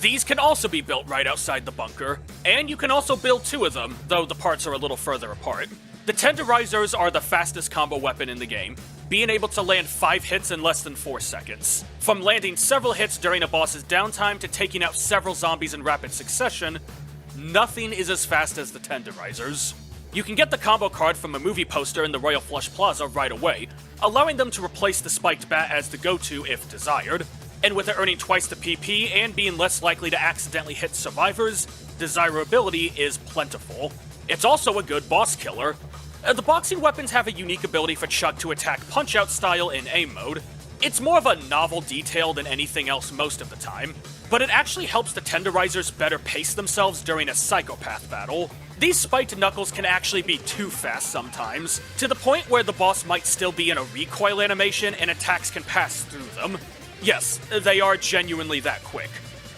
These can also be built right outside the bunker, and you can also build 2 of them, though the parts are a little further apart. The Tenderizers are the fastest combo weapon in the game, being able to land 5 hits in less than 4 seconds. From landing several hits during a boss's downtime to taking out several zombies in rapid succession, nothing is as fast as the Tenderizers. You can get the combo card from a movie poster in the Royal Flush Plaza right away, allowing them to replace the Spiked Bat as the go-to if desired. And with it earning twice the PP and being less likely to accidentally hit survivors, desirability is plentiful. It's also a good boss killer. The boxing weapons have a unique ability for Chuck to attack punch-out style in aim mode. It's more of a novel detail than anything else most of the time, but it actually helps the Tenderizers better pace themselves during a psychopath battle. These spiked knuckles can actually be too fast sometimes, to the point where the boss might still be in a recoil animation and attacks can pass through them. Yes, they are genuinely that quick.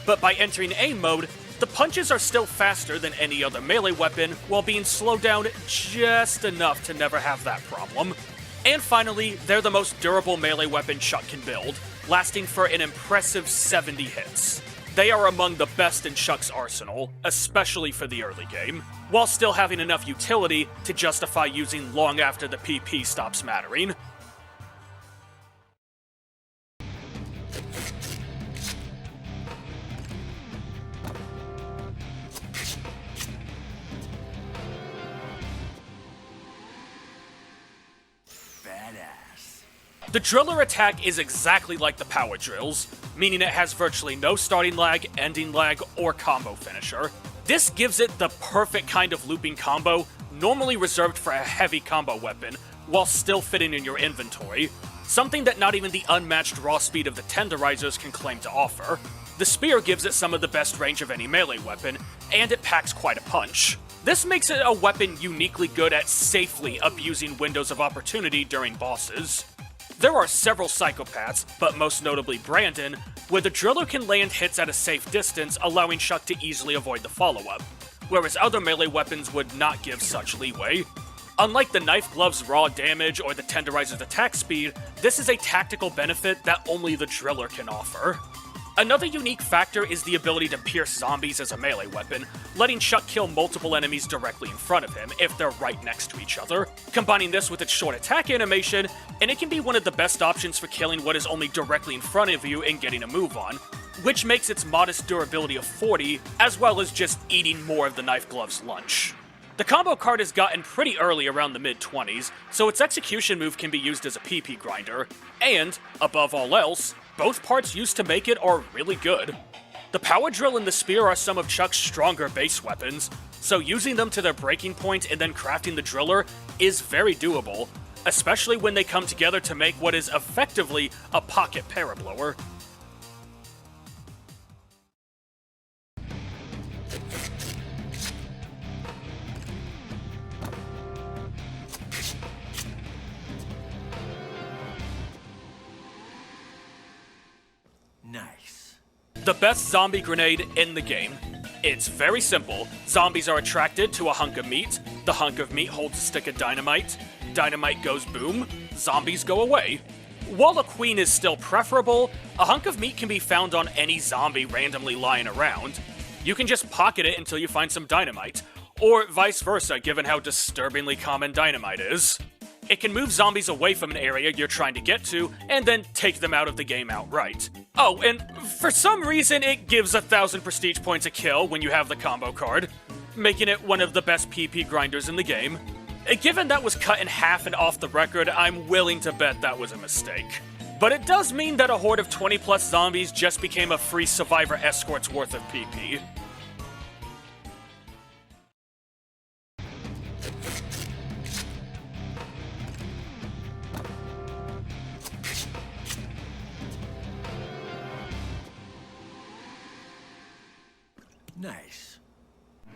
But by entering aim mode, the punches are still faster than any other melee weapon, while being slowed down just enough to never have that problem. And finally, they're the most durable melee weapon Chuck can build, lasting for an impressive 70 hits. They are among the best in Chuck's arsenal, especially for the early game, while still having enough utility to justify using long after the PP stops mattering. The driller attack is exactly like the power drills, meaning it has virtually no starting lag, ending lag, or combo finisher. This gives it the perfect kind of looping combo, normally reserved for a heavy combo weapon, while still fitting in your inventory, something that not even the unmatched raw speed of the Tenderizers can claim to offer. The spear gives it some of the best range of any melee weapon, and it packs quite a punch. This makes it a weapon uniquely good at safely abusing windows of opportunity during bosses. There are several psychopaths, but most notably Brandon, where the driller can land hits at a safe distance, allowing Chuck to easily avoid the follow-up, whereas other melee weapons would not give such leeway. Unlike the knife glove's raw damage or the tenderizer's attack speed, this is a tactical benefit that only the driller can offer. Another unique factor is the ability to pierce zombies as a melee weapon, letting Chuck kill multiple enemies directly in front of him if they're right next to each other. Combining this with its short attack animation, and it can be one of the best options for killing what is only directly in front of you and getting a move on, which makes its modest durability of 40, as well as just eating more of the knife glove's lunch. The combo card is gotten pretty early around the mid-20s, so its execution move can be used as a PP grinder, and, above all else, both parts used to make it are really good. The power drill and the spear are some of Chuck's stronger base weapons, so using them to their breaking point and then crafting the driller is very doable, especially when they come together to make what is effectively a pocket parablower. Nice. The best zombie grenade in the game. It's very simple. Zombies are attracted to a hunk of meat. The hunk of meat holds a stick of dynamite. Dynamite goes boom. Zombies go away. While a queen is still preferable, a hunk of meat can be found on any zombie randomly lying around. You can just pocket it until you find some dynamite, or vice versa given how disturbingly common dynamite is. It can move zombies away from an area you're trying to get to, and then take them out of the game outright. Oh, and for some reason it gives 1,000 prestige points a kill when you have the combo card, making it one of the best PP grinders in the game. Given that was cut in half and off the record, I'm willing to bet that was a mistake. But it does mean that a horde of 20 plus zombies just became a free survivor escort's worth of PP. Nice.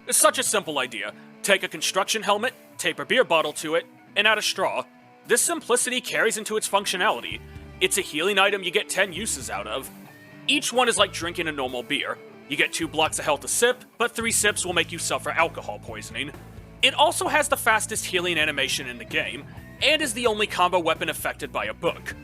It's such a simple idea. Take a construction helmet, tape a beer bottle to it, and add a straw. This simplicity carries into its functionality. It's a healing item you get 10 uses out of. Each one is like drinking a normal beer. You get 2 blocks of health a sip, but 3 sips will make you suffer alcohol poisoning. It also has the fastest healing animation in the game, and is the only combo weapon affected by a book.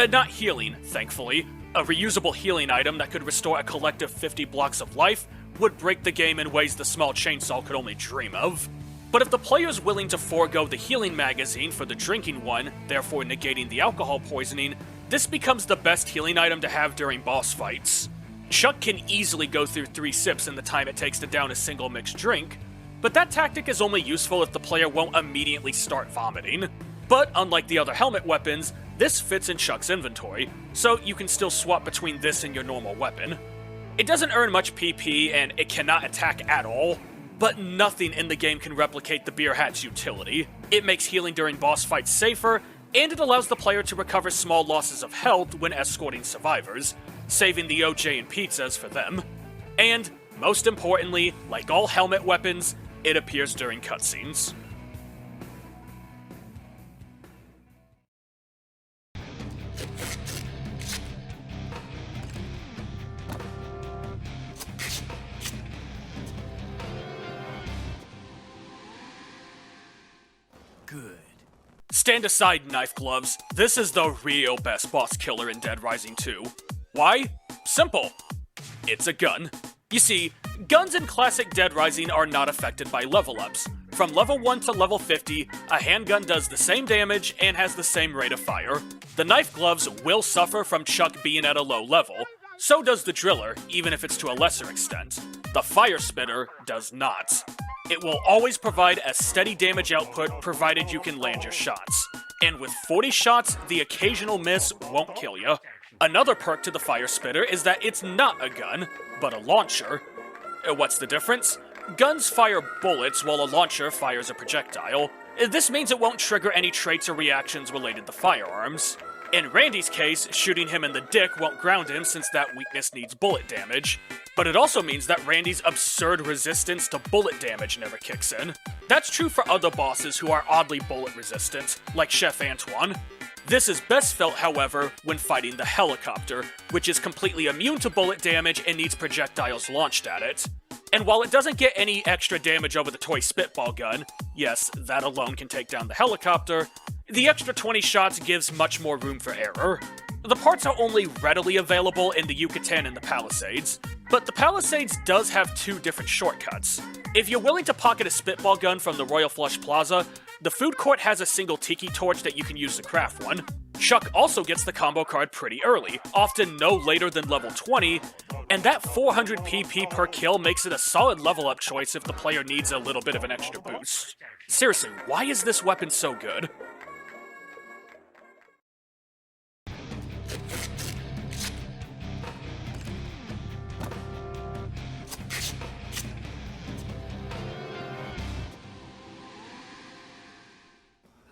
Not healing, thankfully. A reusable healing item that could restore a collective 50 blocks of life would break the game in ways the small chainsaw could only dream of. But if the player's willing to forego the healing magazine for the drinking one, therefore negating the alcohol poisoning, this becomes the best healing item to have during boss fights. Chuck can easily go through 3 sips in the time it takes to down a single mixed drink, but that tactic is only useful if the player won't immediately start vomiting. But unlike the other helmet weapons, this fits in Chuck's inventory, so you can still swap between this and your normal weapon. It doesn't earn much PP, and it cannot attack at all, but nothing in the game can replicate the beer hat's utility. It makes healing during boss fights safer, and it allows the player to recover small losses of health when escorting survivors, saving the OJ and pizzas for them. And, most importantly, like all helmet weapons, it appears during cutscenes. Good. Stand aside, knife gloves. This is the real best boss killer in Dead Rising 2. Why? Simple. It's a gun. You see, guns in classic Dead Rising are not affected by level ups. From level 1 to level 50, a handgun does the same damage and has the same rate of fire. The knife gloves will suffer from Chuck being at a low level. So does the driller, even if it's to a lesser extent. The fire spitter does not. It will always provide a steady damage output provided you can land your shots. And with 40 shots, the occasional miss won't kill you. Another perk to the fire spitter is that it's not a gun, but a launcher. What's the difference? Guns fire bullets while a launcher fires a projectile. This means it won't trigger any traits or reactions related to firearms. In Randy's case, shooting him in the dick won't ground him since that weakness needs bullet damage. But it also means that Randy's absurd resistance to bullet damage never kicks in. That's true for other bosses who are oddly bullet resistant, like Chef Antoine. This is best felt, however, when fighting the helicopter, which is completely immune to bullet damage and needs projectiles launched at it. And while it doesn't get any extra damage over the toy spitball gun, yes, that alone can take down the helicopter, the extra 20 shots gives much more room for error. The parts are only readily available in the Yucatan and the Palisades, but the Palisades does have two different shortcuts. If you're willing to pocket a spitball gun from the Royal Flush Plaza, the food court has a single tiki torch that you can use to craft one. Chuck also gets the combo card pretty early, often no later than level 20, and that 400 PP per kill makes it a solid level up choice if the player needs a little bit of an extra boost. Seriously, why is this weapon so good?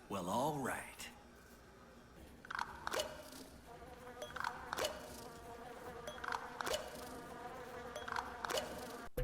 Well, all right.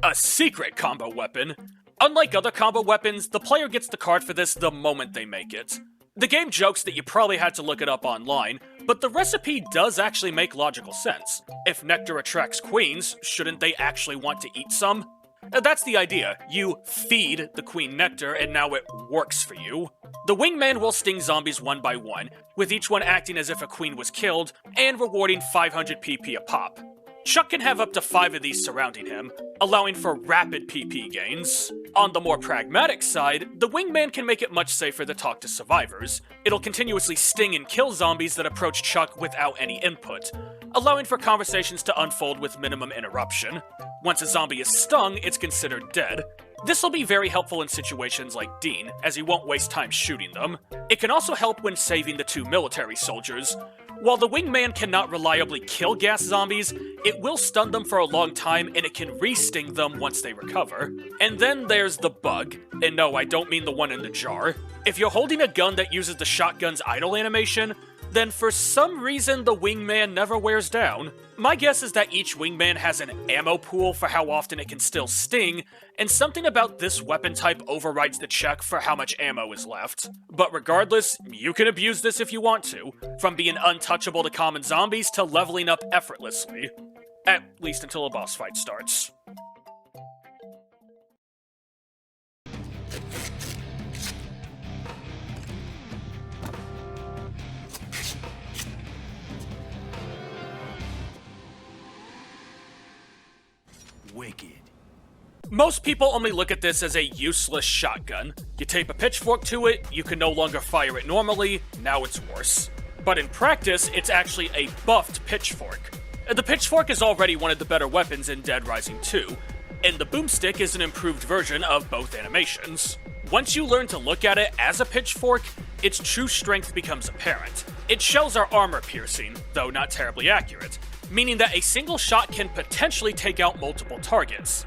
A secret combo weapon. Unlike other combo weapons, the player gets the card for this the moment they make it. The game jokes that you probably had to look it up online, but the recipe does actually make logical sense. If nectar attracts queens, shouldn't they actually want to eat some? That's the idea. You feed the queen nectar and now it works for you. The wingman will sting zombies one by one, with each one acting as if a queen was killed, and rewarding 500 PP a pop. Chuck can have up to 5 of these surrounding him, allowing for rapid PP gains. On the more pragmatic side, the wingman can make it much safer to talk to survivors. It'll continuously sting and kill zombies that approach Chuck without any input, allowing for conversations to unfold with minimum interruption. Once a zombie is stung, it's considered dead. This will be very helpful in situations like Dean, as he won't waste time shooting them. It can also help when saving the 2 military soldiers. While the wingman cannot reliably kill gas zombies, it will stun them for a long time and it can re-sting them once they recover. And then there's the bug. And no, I don't mean the one in the jar. If you're holding a gun that uses the shotgun's idle animation, then for some reason the wingman never wears down. My guess is that each wingman has an ammo pool for how often it can still sting, and something about this weapon type overrides the check for how much ammo is left. But regardless, you can abuse this if you want to, from being untouchable to common zombies to leveling up effortlessly. At least until a boss fight starts. Wicked. Most people only look at this as a useless shotgun. You tape a pitchfork to it, you can no longer fire it normally, now it's worse. But in practice, it's actually a buffed pitchfork. The pitchfork is already one of the better weapons in Dead Rising 2, and the boomstick is an improved version of both animations. Once you learn to look at it as a pitchfork, its true strength becomes apparent. Its shells are armor-piercing, though not terribly accurate, meaning that a single shot can potentially take out multiple targets.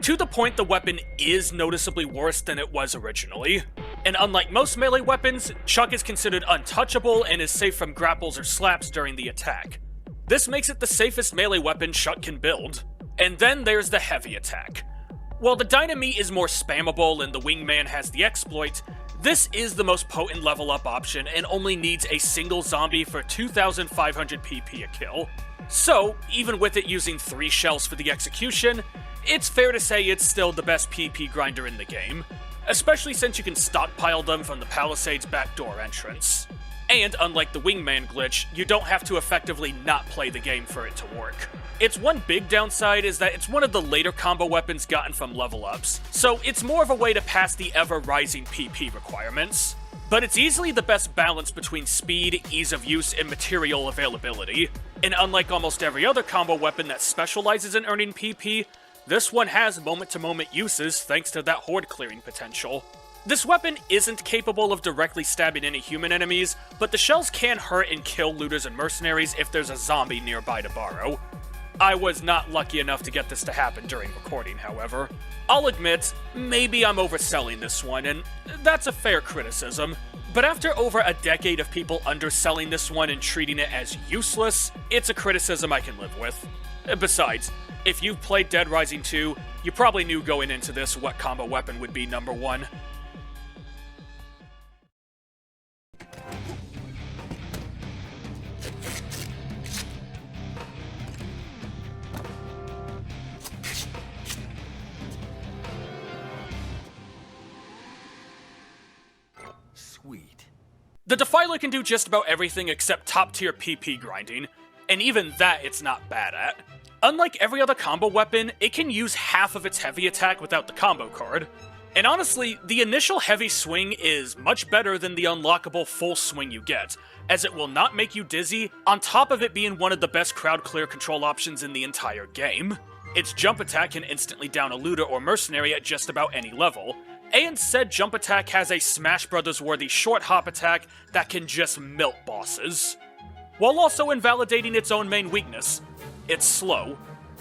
To the point the weapon is noticeably worse than it was originally. And unlike most melee weapons, Chuck is considered untouchable and is safe from grapples or slaps during the attack. This makes it the safest melee weapon Chuck can build. And then there's the heavy attack. While the Dynamite is more spammable and the Wingman has the exploit, this is the most potent level up option and only needs a single zombie for 2,500 PP a kill. So, even with it using 3 shells for the execution, it's fair to say it's still the best PP grinder in the game, especially since you can stockpile them from the Palisades backdoor entrance. And unlike the Wingman glitch, you don't have to effectively not play the game for it to work. Its one big downside is that it's one of the later combo weapons gotten from level ups, so it's more of a way to pass the ever-rising PP requirements. But it's easily the best balance between speed, ease of use, and material availability. And unlike almost every other combo weapon that specializes in earning PP, this one has moment-to-moment uses thanks to that horde clearing potential. This weapon isn't capable of directly stabbing any human enemies, but the shells can hurt and kill looters and mercenaries if there's a zombie nearby to borrow. I was not lucky enough to get this to happen during recording, however. I'll admit, maybe I'm overselling this one, and that's a fair criticism. But after over a decade of people underselling this one and treating it as useless, it's a criticism I can live with. Besides, if you've played Dead Rising 2, you probably knew going into this what combo weapon would be number 1. Sweet. The Defiler can do just about everything except top-tier PP grinding, and even that it's not bad at. Unlike every other combo weapon, it can use half of its heavy attack without the combo card. And honestly, the initial heavy swing is much better than the unlockable full swing you get, as it will not make you dizzy, on top of it being one of the best crowd clear control options in the entire game. Its jump attack can instantly down a looter or mercenary at just about any level, and said jump attack has a Smash Bros. Worthy short hop attack that can just melt bosses. While also invalidating its own main weakness, it's slow.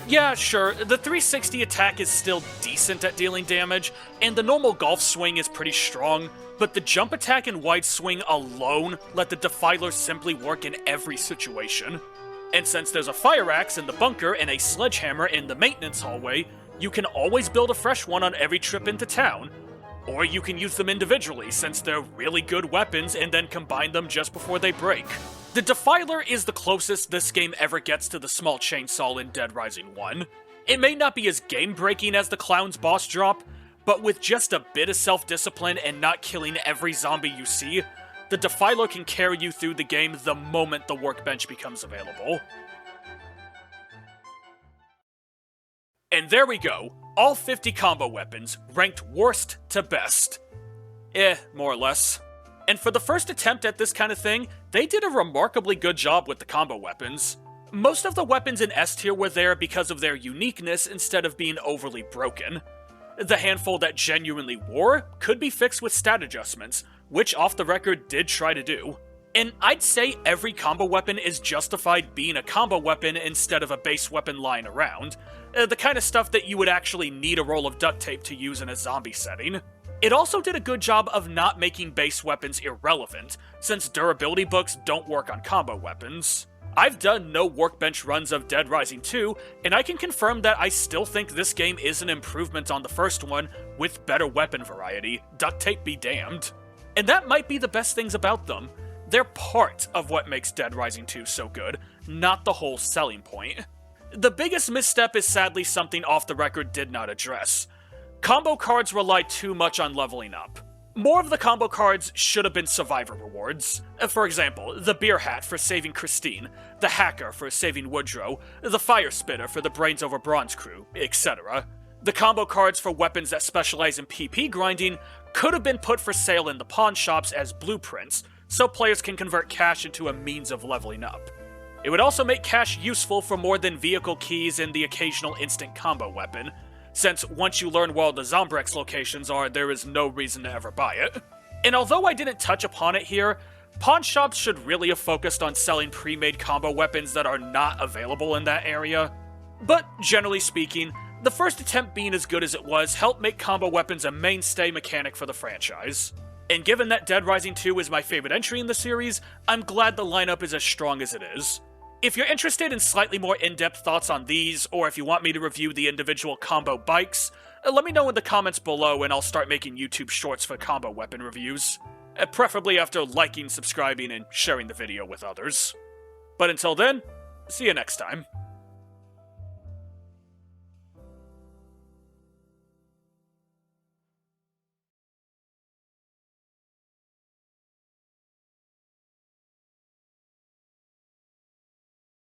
Yeah, sure, the 360 attack is still decent at dealing damage, and the normal golf swing is pretty strong, but the jump attack and wide swing alone let the Defiler simply work in every situation. And since there's a fire axe in the bunker and a sledgehammer in the maintenance hallway, you can always build a fresh one on every trip into town. Or you can use them individually since they're really good weapons and then combine them just before they break. The Defiler is the closest this game ever gets to the small chainsaw in Dead Rising 1. It may not be as game-breaking as the Clown's boss drop, but with just a bit of self-discipline and not killing every zombie you see, the Defiler can carry you through the game the moment the workbench becomes available. And there we go, all 50 combo weapons, ranked worst to best. More or less. And for the first attempt at this kind of thing, they did a remarkably good job with the combo weapons. Most of the weapons in S tier were there because of their uniqueness instead of being overly broken. The handful that genuinely wore could be fixed with stat adjustments, which off the record did try to do. And I'd say every combo weapon is justified being a combo weapon instead of a base weapon lying around. The kind of stuff that you would actually need a roll of duct tape to use in a zombie setting. It also did a good job of not making base weapons irrelevant, since durability books don't work on combo weapons. I've done no workbench runs of Dead Rising 2, and I can confirm that I still think this game is an improvement on the first one with better weapon variety, duct tape be damned. And that might be the best things about them. They're part of what makes Dead Rising 2 so good, not the whole selling point. The biggest misstep is sadly something Off the Record did not address. Combo cards rely too much on leveling up. More of the combo cards should have been survivor rewards. For example, the beer hat for saving Christine, the hacker for saving Woodrow, the fire spitter for the brains over bronze crew, etc. The combo cards for weapons that specialize in PP grinding could have been put for sale in the pawn shops as blueprints, so players can convert cash into a means of leveling up. It would also make cash useful for more than vehicle keys and the occasional instant combo weapon, since once you learn where all the Zombrex locations are, there is no reason to ever buy it. And although I didn't touch upon it here, pawn shops should really have focused on selling pre-made combo weapons that are not available in that area. But generally speaking, the first attempt being as good as it was helped make combo weapons a mainstay mechanic for the franchise. And given that Dead Rising 2 is my favorite entry in the series, I'm glad the lineup is as strong as it is. If you're interested in slightly more in-depth thoughts on these, or if you want me to review the individual combo bikes, let me know in the comments below and I'll start making YouTube shorts for combo weapon reviews. Preferably after liking, subscribing, and sharing the video with others. But until then, see you next time.